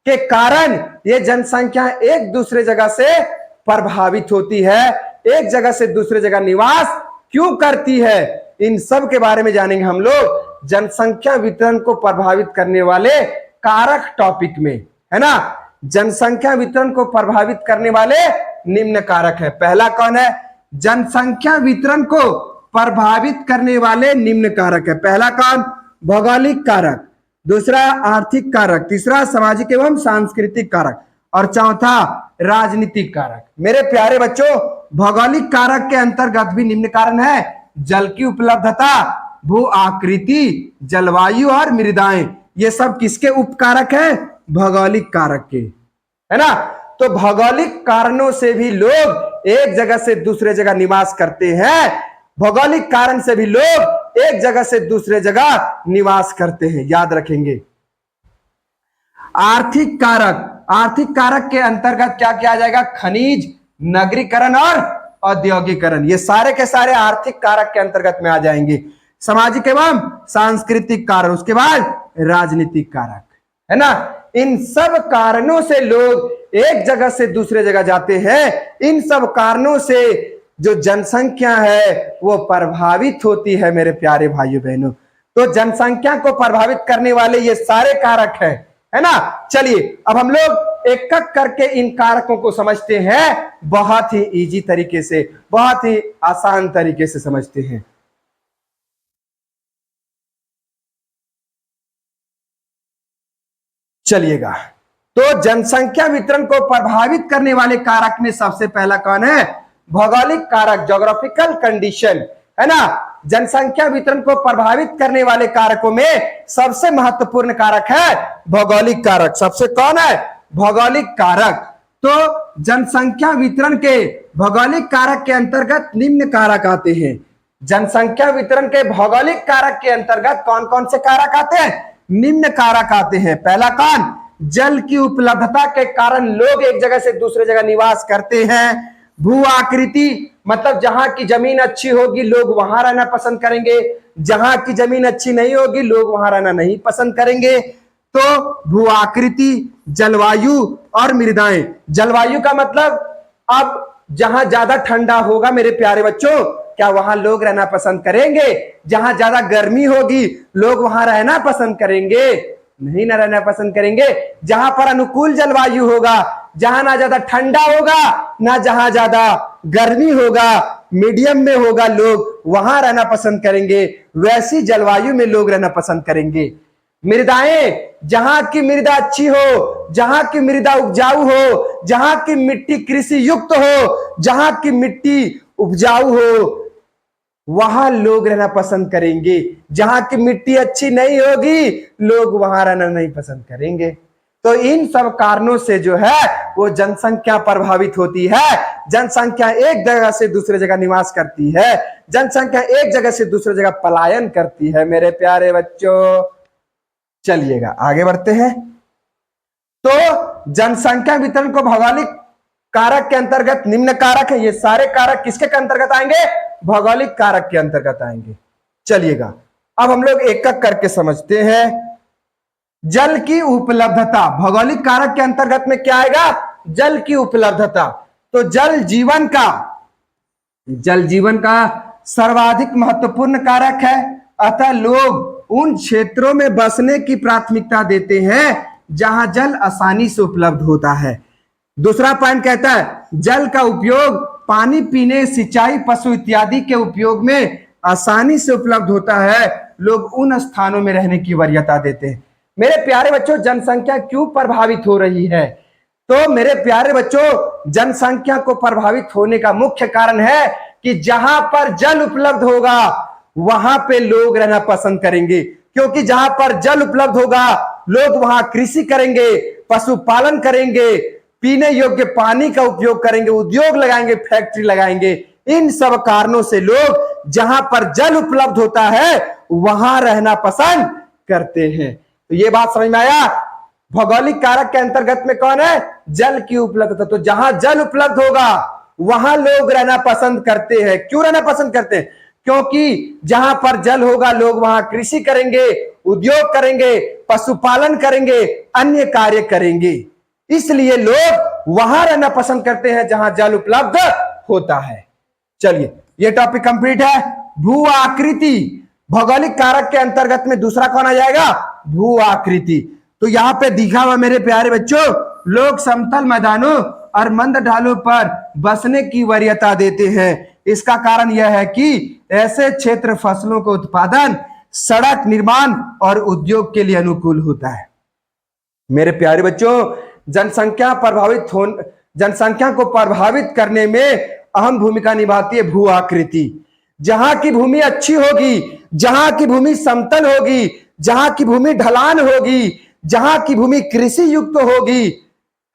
[SPEAKER 1] के कारण ये जनसंख्या एक दूसरे जगह से प्रभावित होती है, एक जगह से दूसरे जगह निवास क्यों करती है, इन सब के बारे में जानेंगे हम लोग जनसंख्या वितरण को प्रभावित करने वाले कारक टॉपिक में, है ना। जनसंख्या वितरण को प्रभावित करने वाले निम्न कारक है। पहला कौन है? जनसंख्या वितरण को प्रभावित करने वाले निम्न कारक है। पहला कौन? भौगोलिक कारक, दूसरा आर्थिक कारक, तीसरा सामाजिक एवं सांस्कृतिक कारक और चौथा राजनीतिक कारक। मेरे प्यारे बच्चों भौगोलिक कारक के अंतर्गत भी निम्न कारण है जल की उपलब्धता, भू आकृति, जलवायु और मृदाएं। ये सब किसके उपकारक है? भौगोलिक कारक के, है ना। तो भौगोलिक कारणों से भी लोग एक जगह से दूसरे जगह निवास करते हैं, भौगोलिक कारण से भी लोग एक जगह से दूसरे जगह निवास करते हैं, याद रखेंगे। आर्थिक कारक, आर्थिक कारक के अंतर्गत क्या किया जाएगा? खनिज, नगरीकरण और औद्योगिकरण, ये सारे के सारे आर्थिक कारक के अंतर्गत में आ जाएंगे। सामाजिक एवं सांस्कृतिक कारक, उसके बाद राजनीतिक कारक, है ना। इन सब कारणों से लोग एक जगह से दूसरे जगह जाते हैं, इन सब कारणों से जो जनसंख्या है वो प्रभावित होती है मेरे प्यारे भाइयों बहनों। तो जनसंख्या को प्रभावित करने वाले ये सारे कारक है ना। चलिए अब हम लोग एक एक करके इन कारकों को समझते हैं, बहुत ही इजी तरीके से, बहुत ही आसान तरीके से समझते हैं। चलिएगा, तो जनसंख्या वितरण को प्रभावित करने वाले कारक में सबसे पहला कौन है? भौगोलिक कारक, ज्योग्राफिकल कंडीशन, है ना। जनसंख्या वितरण को प्रभावित करने वाले कारकों में सबसे महत्वपूर्ण कारक है भौगोलिक कारक। सबसे कौन है? भौगोलिक कारक। तो जनसंख्या वितरण के भौगोलिक कारक के अंतर्गत निम्न कारक आते हैं। जनसंख्या वितरण के भौगोलिक कारक के अंतर्गत कौन कौन से कारक आते हैं? निम्न कारक आते हैं। पहला कौन? जल की उपलब्धता के कारण लोग एक जगह से दूसरे जगह निवास करते हैं। भू आकृति, मतलब जहां की जमीन अच्छी होगी लोग वहां रहना पसंद करेंगे, जहां की जमीन अच्छी नहीं होगी लोग वहां रहना नहीं पसंद करेंगे। तो भू आकृति, जलवायु और मृदाएं। जलवायु का मतलब अब जहां ज्यादा ठंडा होगा मेरे प्यारे बच्चों, क्या वहां लोग रहना पसंद करेंगे? जहां ज्यादा गर्मी होगी लोग वहां रहना पसंद करेंगे? नहीं ना रहना पसंद करेंगे। जहां पर अनुकूल जलवायु होगा, जहां ना ज्यादा ठंडा होगा ना जहां ज्यादा गर्मी होगा, मीडियम में होगा, लोग वहां रहना पसंद करेंगे। वैसी जलवायु में लोग रहना पसंद करेंगे। मृदाएं, जहां की मृदा अच्छी हो, जहां की मृदा उपजाऊ हो, जहां की मिट्टी कृषि युक्त हो, जहां की मिट्टी उपजाऊ हो, वहां लोग रहना पसंद करेंगे। जहां की मिट्टी अच्छी नहीं होगी लोग वहां रहना नहीं पसंद करेंगे। तो इन सब कारणों से जो है वो जनसंख्या प्रभावित होती है। जनसंख्या एक जगह से दूसरे जगह निवास करती है, जनसंख्या एक जगह से दूसरे जगह पलायन करती है मेरे प्यारे बच्चों। चलिएगा आगे बढ़ते हैं। तो जनसंख्या वितरण को भौगोलिक कारक के अंतर्गत निम्न कारक है। ये सारे कारक किसके अंतर्गत आएंगे? भौगोलिक कारक के अंतर्गत आएंगे। चलिएगा अब हम लोग एक एक करके समझते हैं। जल की उपलब्धता भौगोलिक कारक के अंतर्गत में क्या आएगा? जल की उपलब्धता। तो जल जीवन का सर्वाधिक महत्वपूर्ण कारक है। अतः लोग उन क्षेत्रों में बसने की प्राथमिकता देते हैं जहां जल आसानी से उपलब्ध होता है। दूसरा पॉइंट कहता है जल का उपयोग पानी पीने, सिंचाई, पशु इत्यादि के उपयोग में आसानी से उपलब्ध होता है। लोग उन स्थानों में रहने की वरीयता देते हैं। मेरे प्यारे बच्चों, जनसंख्या क्यों प्रभावित हो रही है? तो मेरे प्यारे बच्चों, जनसंख्या को प्रभावित होने का मुख्य कारण है कि जहां पर जल उपलब्ध होगा वहां पे लोग रहना पसंद करेंगे। क्योंकि जहां पर जल उपलब्ध होगा लोग वहां कृषि करेंगे, पशुपालन करेंगे, पीने योग्य पानी का उपयोग करेंगे, उद्योग लगाएंगे, फैक्ट्री लगाएंगे। इन सब कारणों से लोग जहां पर जल उपलब्ध होता है वहां रहना पसंद करते हैं। तो ये बात समझ में आया? भौगोलिक कारक के अंतर्गत में कौन है? जल की उपलब्धता। तो जहां जल उपलब्ध होगा वहां लोग रहना पसंद करते हैं। क्यों रहना पसंद करते हैं? क्योंकि जहां पर जल होगा लोग वहां कृषि करेंगे, उद्योग करेंगे, पशुपालन करेंगे, अन्य कार्य करेंगे। इसलिए लोग वहां रहना पसंद करते हैं जहां जल उपलब्ध होता है। चलिए ये टॉपिक कंप्लीट है। भू आकृति भौगोलिक कारक के अंतर्गत में दूसरा कौन आ जाएगा? भू आकृति। तो यहां पे दिखा हुआ मेरे प्यारे बच्चों, लोग समतल मैदानों और मंद ढालों पर बसने की वरीयता देते हैं। इसका कारण यह है कि ऐसे क्षेत्र फसलों को उत्पादन, सड़क निर्माण और उद्योग के लिए अनुकूल होता है। मेरे प्यारे बच्चों, जनसंख्या को प्रभावित करने में अहम भूमिका निभाती है भू आकृति। जहां की भूमि अच्छी होगी, जहां की भूमि समतल होगी, जहां की भूमि ढलान होगी, जहां की भूमि कृषि युक्त होगी,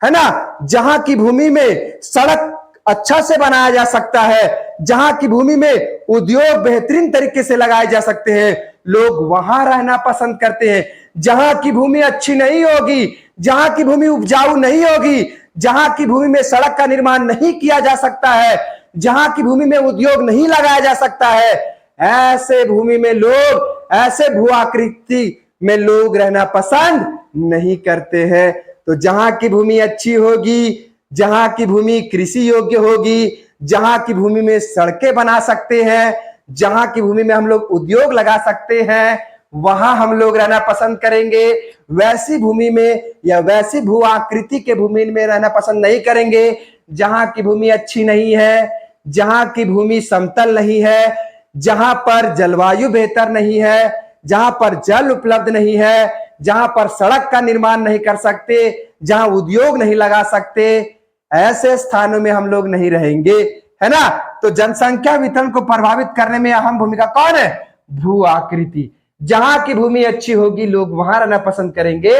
[SPEAKER 1] है ना, जहां की भूमि में सड़क अच्छा से बनाया जा सकता है, जहां की भूमि में उद्योग बेहतरीन तरीके से लगाए जा सकते हैं, लोग वहां रहना पसंद करते हैं। जहां की भूमि अच्छी नहीं होगी, जहां की भूमि उपजाऊ नहीं होगी, जहां की भूमि में सड़क का निर्माण नहीं किया जा सकता है, जहां की भूमि में उद्योग नहीं लगाया जा सकता है, ऐसे भूमि में लोग, ऐसे भू आकृति में लोग रहना पसंद नहीं करते हैं। तो जहां की भूमि अच्छी होगी, जहां की भूमि कृषि योग्य होगी, जहां की भूमि में सड़कें बना सकते हैं, जहां की भूमि में हम लोग उद्योग लगा सकते हैं, वहां हम लोग रहना पसंद करेंगे। वैसी भूमि में या वैसी भू आकृति के भूमि में रहना पसंद नहीं करेंगे जहां की भूमि अच्छी नहीं है, जहां की भूमि समतल नहीं है, जहां पर जलवायु बेहतर नहीं है, जहां पर जल उपलब्ध नहीं है, जहां पर सड़क का निर्माण नहीं कर सकते, जहां उद्योग नहीं लगा सकते, ऐसे स्थानों में हम लोग नहीं रहेंगे, है ना। तो जनसंख्या वितरण को प्रभावित करने में अहम भूमिका कौन है? भू आकृति। जहां की भूमि अच्छी होगी लोग वहां रहना पसंद करेंगे,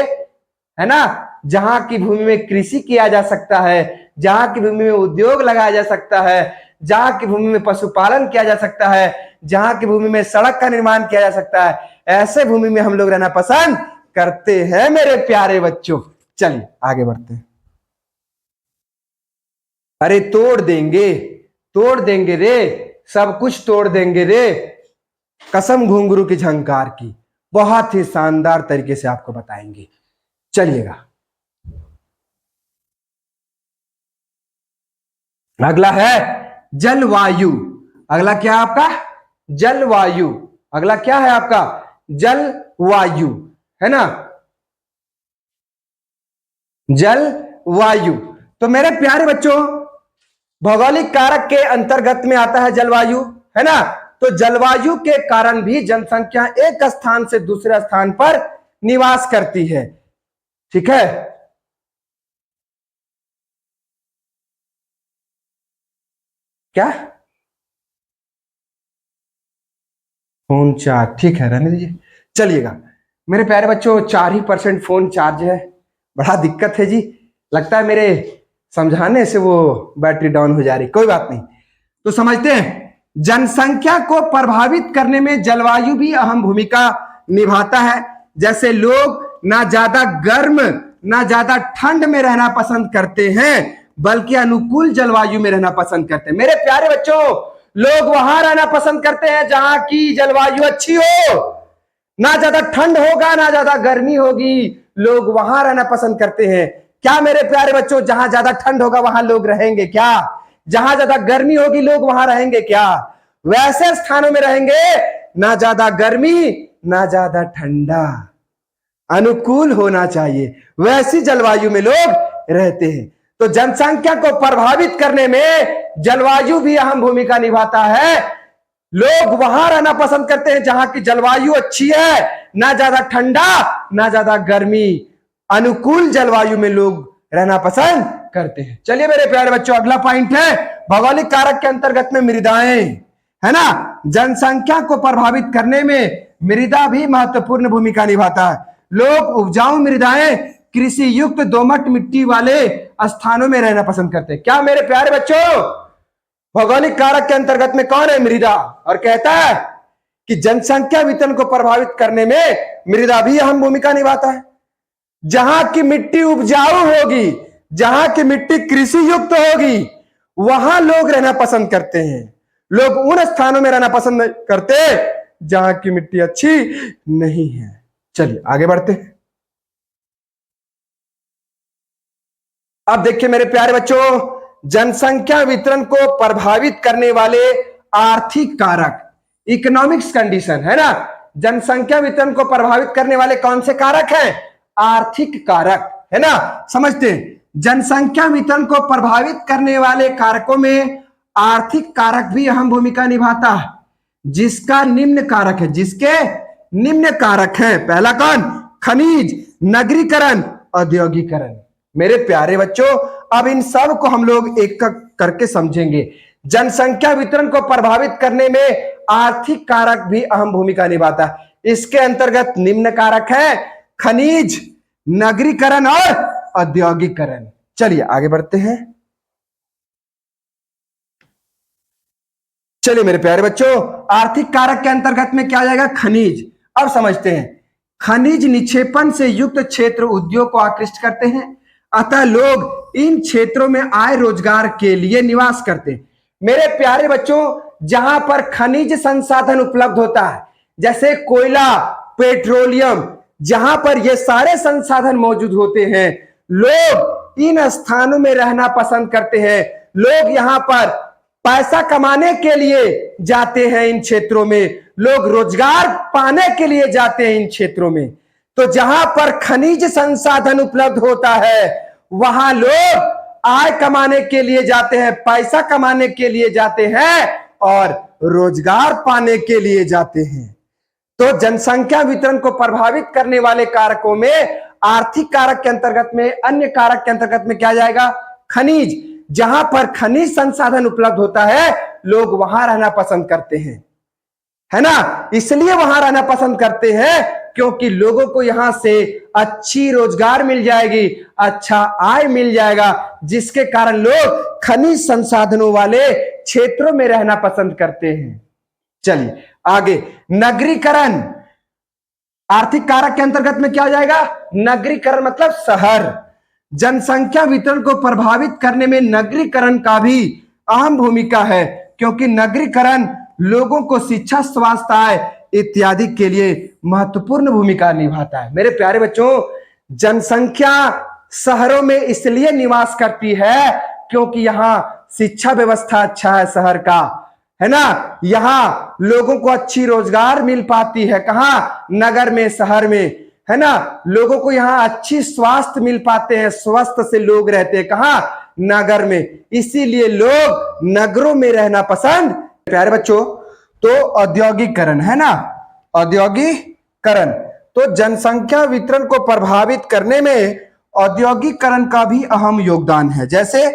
[SPEAKER 1] है ना। जहां की भूमि में कृषि किया जा सकता है, जहां की भूमि में उद्योग लगाया जा सकता है, जहां की भूमि में पशुपालन किया जा सकता है, जहां की भूमि में सड़क का निर्माण किया जा सकता है, ऐसे भूमि में हम लोग रहना पसंद करते हैं मेरे प्यारे बच्चों। चलिए आगे बढ़ते हैं। अरे तोड़ देंगे रे, सब कुछ तोड़ देंगे रे, कसम घुंघरू की झंकार की, बहुत ही शानदार तरीके से आपको बताएंगे। चलिएगा अगला है जलवायु। अगला क्या है आपका? जलवायु। अगला क्या है आपका? जलवायु, है ना? जलवायु। तो मेरे प्यारे बच्चों, भौगोलिक कारक के अंतर्गत में आता है जलवायु, है ना? तो जलवायु के कारण भी जनसंख्या एक स्थान से दूसरे स्थान पर निवास करती है, ठीक है? क्या? फोन चार्ज, ठीक है, रहने दीजिए। चलिएगा मेरे प्यारे बच्चों, 4% फोन चार्ज है, बड़ा दिक्कत है जी। लगता है मेरे समझाने से वो बैटरी डाउन हो जा रही, कोई बात नहीं। तो समझते हैं, जनसंख्या को प्रभावित करने में जलवायु भी अहम भूमिका निभाता है। जैसे लोग ना ज्यादा गर्म ना ज्यादा ठंड में रहना पसंद करते हैं, बल्कि अनुकूल जलवायु में रहना पसंद करते हैं। मेरे प्यारे बच्चों, लोग वहां रहना पसंद करते हैं जहां की जलवायु अच्छी हो, ना ज्यादा ठंड होगा ना ज्यादा गर्मी होगी, लोग वहां रहना पसंद करते हैं। क्या मेरे प्यारे बच्चों, जहां ज्यादा ठंड होगा वहां लोग रहेंगे क्या? जहां ज्यादा गर्मी होगी लोग वहां रहेंगे क्या? वैसे स्थानों में रहेंगे, ना ज्यादा गर्मी ना ज्यादा ठंडा, अनुकूल होना चाहिए, वैसी जलवायु में लोग रहते हैं। तो जनसंख्या को प्रभावित करने में जलवायु भी अहम भूमिका निभाता है। लोग वहां रहना पसंद करते हैं जहां की जलवायु अच्छी है, ना ज्यादा ठंडा ना ज्यादा गर्मी, अनुकूल जलवायु में लोग रहना पसंद करते हैं। चलिए मेरे प्यारे बच्चों, अगला पॉइंट है भौगोलिक कारक के अंतर्गत में मृदाएं, है ना? जनसंख्या को प्रभावित करने में मृदा भी महत्वपूर्ण भूमिका निभाता है। लोग उपजाऊ मृदाएं, कृषि युक्त दोमट मिट्टी वाले स्थानों में रहना पसंद करते हैं। क्या मेरे प्यारे बच्चों, भौगोलिक कारक के अंतर्गत में कौन है? मृदा। और कहता है कि जनसंख्या वितरण को प्रभावित करने में मृदा भी अहम भूमिका निभाता है। जहां की मिट्टी उपजाऊ होगी, जहां की मिट्टी कृषि युक्त होगी, वहां लोग रहना पसंद करते हैं। लोग उन स्थानों में रहना पसंद करते हैं जहां की मिट्टी अच्छी नहीं है। चलिए आगे बढ़ते हैं। अब देखिए मेरे प्यारे बच्चों, जनसंख्या वितरण को प्रभावित करने वाले आर्थिक कारक, इकोनॉमिक्स कंडीशन, है ना? जनसंख्या वितरण को प्रभावित करने वाले कौन से कारक हैं? आर्थिक कारक, है ना? समझते हैं, जनसंख्या वितरण को प्रभावित करने वाले कारकों में आर्थिक कारक भी अहम भूमिका निभाता है, जिसका निम्न कारक है, जिसके निम्न कारक है। पहला कौन? खनिज, नगरीकरण, औद्योगिकरण। मेरे प्यारे बच्चों, अब इन सब को हम लोग एक करके समझेंगे। जनसंख्या वितरण को प्रभावित करने में आर्थिक कारक भी अहम भूमिका निभाता है। इसके अंतर्गत निम्न कारक है खनिज, नगरीकरण और औद्योगिकरण। चलिए आगे बढ़ते हैं। चलिए मेरे प्यारे बच्चों, आर्थिक कारक के अंतर्गत में क्या आ जाएगा? खनिज। अब समझते हैं, खनिज निक्षेपण से युक्त क्षेत्र उद्योग को आकृष्ट करते हैं, अतः लोग इन क्षेत्रों में आय रोजगार के लिए निवास करते हैं। मेरे प्यारे बच्चों, जहां पर खनिज संसाधन उपलब्ध होता है, जैसे कोयला, पेट्रोलियम, जहां पर ये सारे संसाधन मौजूद होते हैं, लोग इन स्थानों में रहना पसंद करते हैं। लोग यहां पर पैसा कमाने के लिए जाते हैं, इन क्षेत्रों में लोग रोजगार पाने के लिए जाते हैं इन क्षेत्रों में। तो जहां पर खनिज संसाधन उपलब्ध होता है, वहां लोग आय कमाने के लिए जाते हैं, पैसा कमाने के लिए जाते हैं और रोजगार पाने के लिए जाते हैं। तो जनसंख्या वितरण को प्रभावित करने वाले कारकों में आर्थिक कारक के अंतर्गत में, अन्य कारक के अंतर्गत में क्या जाएगा? खनिज। जहां पर खनिज संसाधन उपलब्ध होता है, लोग वहां रहना पसंद करते हैं, है ना? इसलिए वहां रहना पसंद करते हैं क्योंकि लोगों को यहां से अच्छी रोजगार मिल जाएगी, अच्छा आय मिल जाएगा, जिसके कारण लोग खनिज संसाधनों वाले क्षेत्रों में रहना पसंद करते हैं। चलिए आगे, नगरीकरण आर्थिक कारक के अंतर्गत में क्या हो जाएगा? नगरीकरण मतलब शहर। जनसंख्या वितरण को प्रभावित करने में नगरीकरण का भी अहम भूमिका है, क्योंकि नगरीकरण लोगों को शिक्षा, स्वास्थ्य, आय इत्यादि के लिए महत्वपूर्ण भूमिका निभाता है। मेरे प्यारे बच्चों, जनसंख्या शहरों में इसलिए निवास करती है क्योंकि यहां शिक्षा व्यवस्था अच्छा है शहर का, है ना। यहां लोगों को अच्छी रोजगार मिल पाती है। कहां? नगर में, शहर में, है ना। लोगों को यहां अच्छी स्वास्थ्य मिल पाते हैं, स्वस्थ से लोग रहते हैं। कहां? नगर में। इसीलिए लोग नगरों में रहना पसंद। प्यारे बच्चों, तो औद्योगिकरण, है ना, औद्योगिकरण, तो जनसंख्या वितरण को प्रभावित करने में औद्योगिकरण का भी अहम योगदान है। जैसे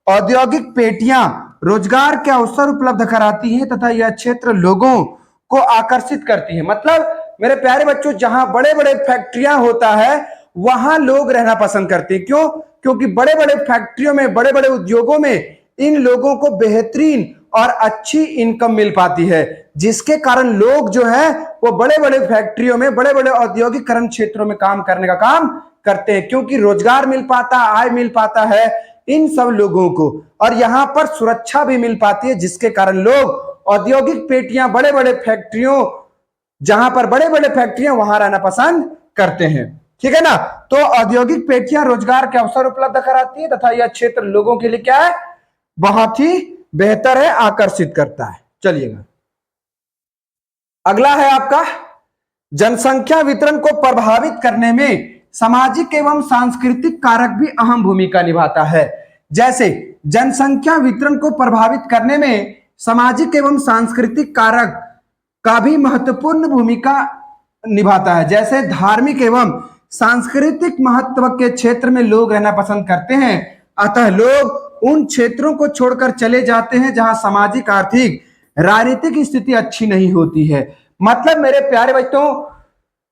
[SPEAKER 1] औद्योगिक पेटियां रोजगार के अवसर उपलब्ध कराती हैं तथा यह क्षेत्र लोगों को आकर्षित करती है। मतलब मेरे प्यारे बच्चों, जहां बड़े बड़े फैक्ट्रियां होता है वहां लोग रहना पसंद करते हैं। क्यों? क्योंकि बड़े बड़े फैक्ट्रियों में, बड़े बड़े उद्योगों में इन लोगों को बेहतरीन और अच्छी इनकम मिल पाती है, जिसके कारण लोग जो है वो बड़े बड़े फैक्ट्रियों में, बड़े बड़े औद्योगिकरण क्षेत्रों में काम करने का काम करते हैं, क्योंकि रोजगार मिल पाता, आय मिल पाता है इन सब लोगों को, और यहां पर सुरक्षा भी मिल पाती है, जिसके कारण लोग औद्योगिक पेटियां, बड़े बड़े फैक्ट्रियों, जहां पर बड़े बड़े फैक्ट्रियां, वहां रहना पसंद करते हैं। ठीक है ना। तो औद्योगिक पेटियां रोजगार के अवसर उपलब्ध कराती है तथा यह क्षेत्र लोगों के लिए क्या है? बहुत ही बेहतर है, आकर्षित करता है। चलिएगा, अगला है आपका, जनसंख्या वितरण को प्रभावित करने में सामाजिक एवं सांस्कृतिक कारक भी अहम भूमिका निभाता है। जैसे जनसंख्या वितरण को प्रभावित करने में सामाजिक एवं सांस्कृतिक कारक का भी महत्वपूर्ण भूमिका निभाता है। जैसे धार्मिक एवं सांस्कृतिक महत्व के क्षेत्र में लोग रहना पसंद करते हैं, अतः लोग उन क्षेत्रों को छोड़कर चले जाते हैं जहां सामाजिक, आर्थिक, राजनीतिक स्थिति अच्छी नहीं होती है। मतलब मेरे प्यारे बच्चों,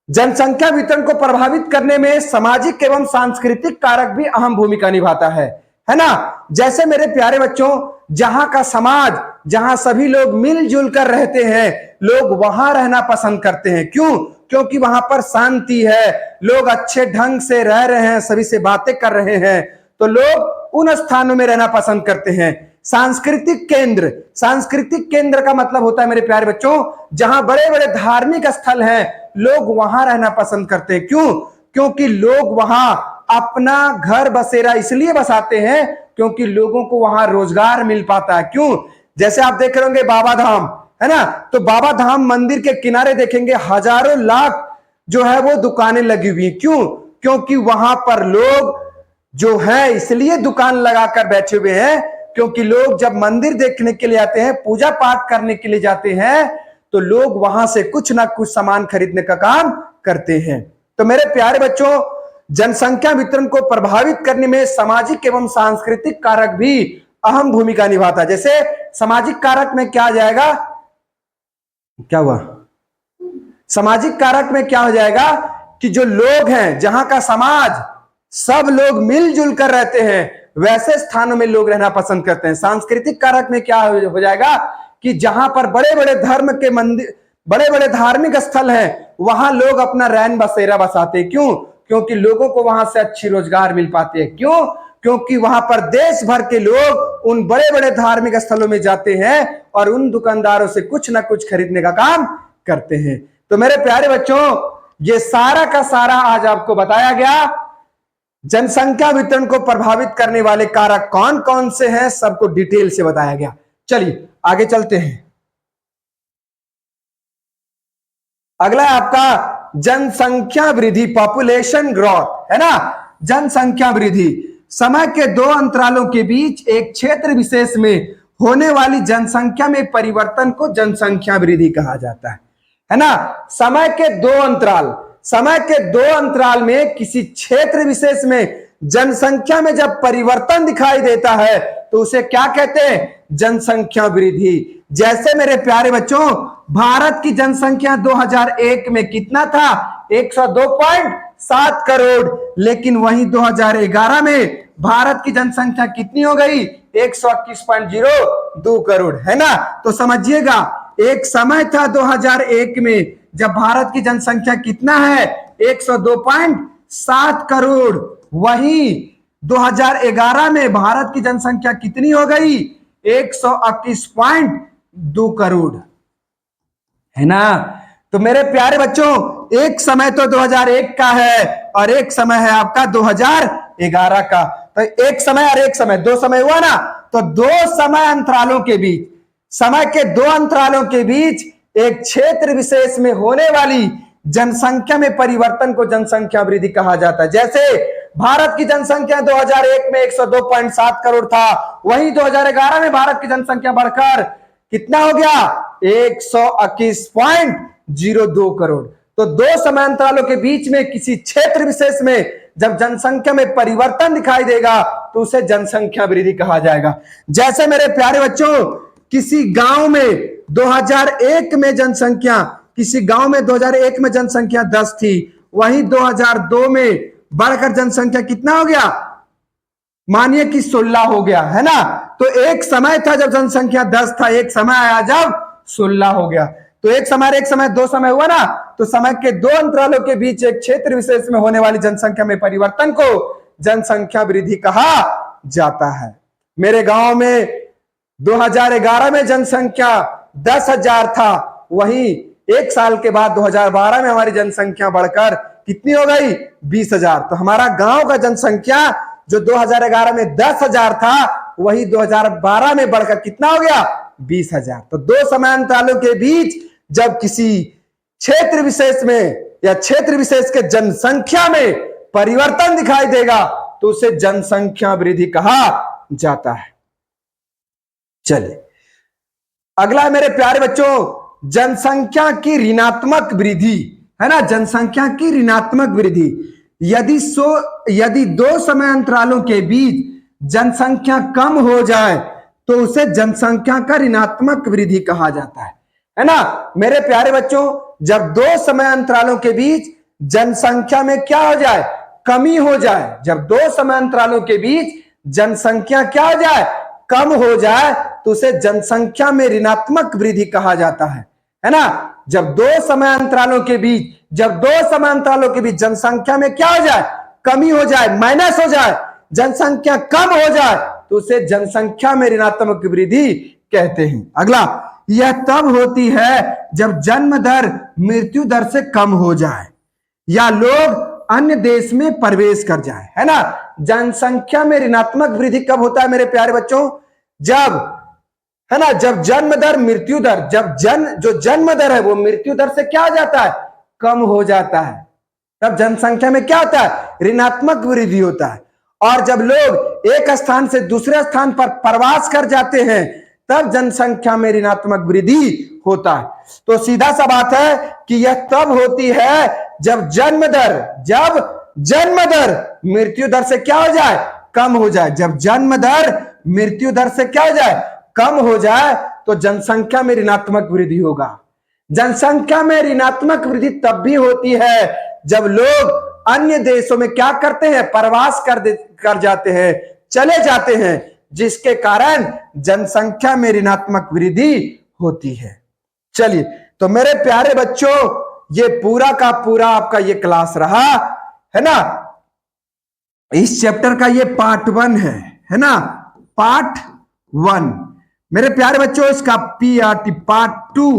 [SPEAKER 1] जनसंख्या वितरण को प्रभावित करने में सामाजिक एवं सांस्कृतिक कारक भी अहम भूमिका निभाता है ना। जैसे मेरे प्यारे बच्चों, जहां का समाज, जहां सभी लोग मिलजुल कर रहते हैं, लोग वहां रहना पसंद करते हैं। क्यों? क्योंकि वहां पर शांति है, लोग अच्छे ढंग से रह रहे हैं, सभी से बातें कर रहे हैं, तो लोग उन स्थानों में रहना पसंद करते हैं। सांस्कृतिक केंद्र, सांस्कृतिक केंद्र का मतलब होता है मेरे प्यारे बच्चों, जहां बड़े बड़े धार्मिक स्थल हैं, लोग वहां रहना पसंद करते हैं। क्यों? क्योंकि लोग वहां अपना घर बसेरा इसलिए बसाते हैं क्योंकि लोगों को वहां रोजगार मिल पाता है। क्यों? जैसे आप देख रहे होंगे बाबा धाम, है ना, तो बाबा धाम मंदिर के किनारे देखेंगे हजारों लाख जो है वो दुकानें लगी हुई। क्यों? क्योंकि वहां पर लोग जो है इसलिए दुकान लगाकर बैठे हुए हैं क्योंकि लोग जब मंदिर देखने के लिए आते हैं, पूजा पाठ करने के लिए जाते हैं, तो लोग वहां से कुछ ना कुछ सामान खरीदने का काम करते हैं। तो मेरे प्यारे बच्चों, जनसंख्या वितरण को प्रभावित करने में सामाजिक एवं सांस्कृतिक कारक भी अहम भूमिका निभाता है। जैसे सामाजिक कारक में क्या आ जाएगा? क्या हुआ? सामाजिक कारक में क्या हो जाएगा कि जो लोग हैं, जहां का समाज सब लोग मिलजुल कर रहते हैं, वैसे स्थानों में लोग रहना पसंद करते हैं। सांस्कृतिक कारक में क्या हो जाएगा कि जहां पर बड़े बड़े धर्म के मंदिर, बड़े बड़े धार्मिक स्थल हैं, वहां लोग अपना रैन बसेरा बसाते हैं। क्यों? क्योंकि लोगों को वहां से अच्छी रोजगार मिल पाती है। क्यों? क्योंकि वहां पर देश भर के लोग उन बड़े बड़े धार्मिक स्थलों में जाते हैं और उन दुकानदारों से कुछ ना कुछ खरीदने का काम करते हैं। तो मेरे प्यारे बच्चों, ये सारा का सारा आज आपको बताया गया, जनसंख्या वितरण को प्रभावित करने वाले कारक कौन कौन से हैं, सबको डिटेल से बताया गया। चलिए आगे चलते हैं। अगला है आपका जनसंख्या वृद्धि, पॉपुलेशन ग्रोथ, है ना। जनसंख्या वृद्धि समय के दो अंतरालों के बीच एक क्षेत्र विशेष में होने वाली जनसंख्या में परिवर्तन को जनसंख्या वृद्धि कहा जाता है ना। समय के दो अंतराल, समय के दो अंतराल में किसी क्षेत्र विशेष में जनसंख्या में जब परिवर्तन दिखाई देता है तो उसे क्या कहते हैं? जनसंख्या वृद्धि। जैसे मेरे प्यारे बच्चों, भारत की जनसंख्या 2001 में कितना था? 102.7 करोड़, लेकिन वहीं 2011 में भारत की जनसंख्या कितनी हो गई? 121.02 करोड़, है ना। तो समझिएगा, एक समय था 2001 में जब भारत की जनसंख्या कितना है? 102.7 करोड़। वहीं 2011 में भारत की जनसंख्या कितनी हो गई? 121.2 करोड़, है ना। तो मेरे प्यारे बच्चों, एक समय तो 2001 का है और एक समय है आपका 2011 का। तो एक समय और एक समय, दो समय हुआ ना। तो दो समय अंतरालों के बीच, समय के दो अंतरालों के बीच एक क्षेत्र विशेष में होने वाली जनसंख्या में परिवर्तन को जनसंख्या वृद्धि कहा जाता है। जैसे भारत की जनसंख्या 2001 में 102.7 करोड़ था, वहीं 2011 में भारत की जनसंख्या बढ़कर कितना हो गया? 121.02 करोड़। तो दो समांतरालों के बीच में किसी क्षेत्र विशेष में जब जनसंख्या में परिवर्तन दिखाई देगा तो उसे जनसंख्या वृद्धि कहा जाएगा। जैसे मेरे प्यारे बच्चों, किसी गांव में 2001 में जनसंख्या, किसी गांव में 2001 में जनसंख्या 10 थी, वहीं 2002 में बढ़कर जनसंख्या कितना हो गया? मानिए कि 16 हो गया, है ना। तो एक समय था जब जनसंख्या 10 था, एक समय आया जब 16 हो गया। तो एक समय दो समय हुआ ना। तो समय के दो अंतरालों के बीच एक क्षेत्र विशेष में होने वाली जनसंख्या में परिवर्तन को जनसंख्या वृद्धि कहा जाता है। मेरे गांव में 2011 में जनसंख्या 10,000 था, वहीं एक साल के बाद 2012 में हमारी जनसंख्या बढ़कर कितनी हो गई? 20,000। तो हमारा गांव का जनसंख्या जो 2011 में 10,000 था, वही 2012 में बढ़कर कितना हो गया? 20,000। तो दो समांतरालों के बीच जब किसी क्षेत्र विशेष में या क्षेत्र विशेष के जनसंख्या में परिवर्तन दिखाई देगा तो उसे जनसंख्या वृद्धि कहा जाता है। चलिए अगला है मेरे प्यारे बच्चों, जनसंख्या की ऋणात्मक वृद्धि, है ना। जनसंख्या की ऋणात्मक वृद्धि, यदि दो समय अंतरालों के बीच जनसंख्या कम हो जाए तो उसे जनसंख्या का ऋणात्मक वृद्धि कहा जाता है ना। मेरे प्यारे बच्चों, जब दो समय अंतरालों के बीच जनसंख्या में क्या हो जाए? कमी हो जाए। जब दो समय अंतरालों के बीच जनसंख्या क्या हो जाए? कम हो जाए तो उसे जनसंख्या में ऋणात्मक वृद्धि कहा जाता है ना। जब दो समय अंतरालों के बीच जनसंख्या में क्या हो जाए? कमी हो जाए, माइनस हो जाए, जनसंख्या कम हो जाए तो उसे जनसंख्या में ऋणात्मक वृद्धि कहते हैं। अगला, यह तब होती है जब जन्म दर मृत्यु दर से कम हो जाए या लोग अन्य देश में प्रवेश कर जाए, है ना। जनसंख्या में ऋणात्मक वृद्धि कब होता है मेरे प्यारे बच्चों? जब, है ना, जब जन्म दर मृत्यु दर, जो जन्म दर है वो मृत्यु दर से क्या हो जाता है? कम हो जाता है। तब जनसंख्या में क्या होता है? ऋणात्मक वृद्धि होता है। और जब लोग एक स्थान से दूसरे स्थान पर प्रवास कर जाते हैं तब जनसंख्या में ऋणात्मक वृद्धि होता है। तो सीधा सा बात है कि यह तब होती है जब जन्म दर मृत्यु दर से क्या हो जाए? कम हो जाए। जब जन्म दर मृत्यु दर से क्या हो जाए? कम हो जाए तो जनसंख्या में ऋणात्मक वृद्धि होगा। जनसंख्या में ऋणात्मक वृद्धि तब भी होती है जब लोग अन्य देशों में क्या करते हैं? प्रवास कर जाते हैं, चले जाते हैं, जिसके कारण जनसंख्या में ऋणात्मक वृद्धि होती है। चलिए, तो मेरे प्यारे बच्चों, ये पूरा का पूरा आपका ये क्लास रहा, है ना। इस चैप्टर का ये पार्ट 1 है ना, पार्ट 1। मेरे प्यारे बच्चों, इसका PRT पार्ट 2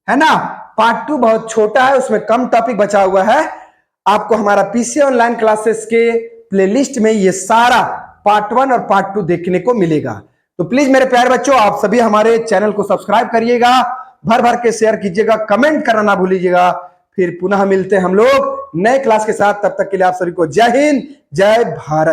[SPEAKER 1] है ना। पार्ट 2 बहुत छोटा है, उसमें कम टॉपिक बचा हुआ है। आपको हमारा पीसी ऑनलाइन क्लासेस के प्लेलिस्ट में ये सारा पार्ट 1 और पार्ट 2 देखने को मिलेगा। तो प्लीज मेरे प्यारे बच्चों, आप सभी हमारे चैनल को सब्सक्राइब करिएगा, भर भर के शेयर कीजिएगा, कमेंट करना ना भूलिएगा। फिर पुनः मिलते हैं हम लोग नए क्लास के साथ। तब तक के लिए आप सभी को जय हिंद, जय भारत।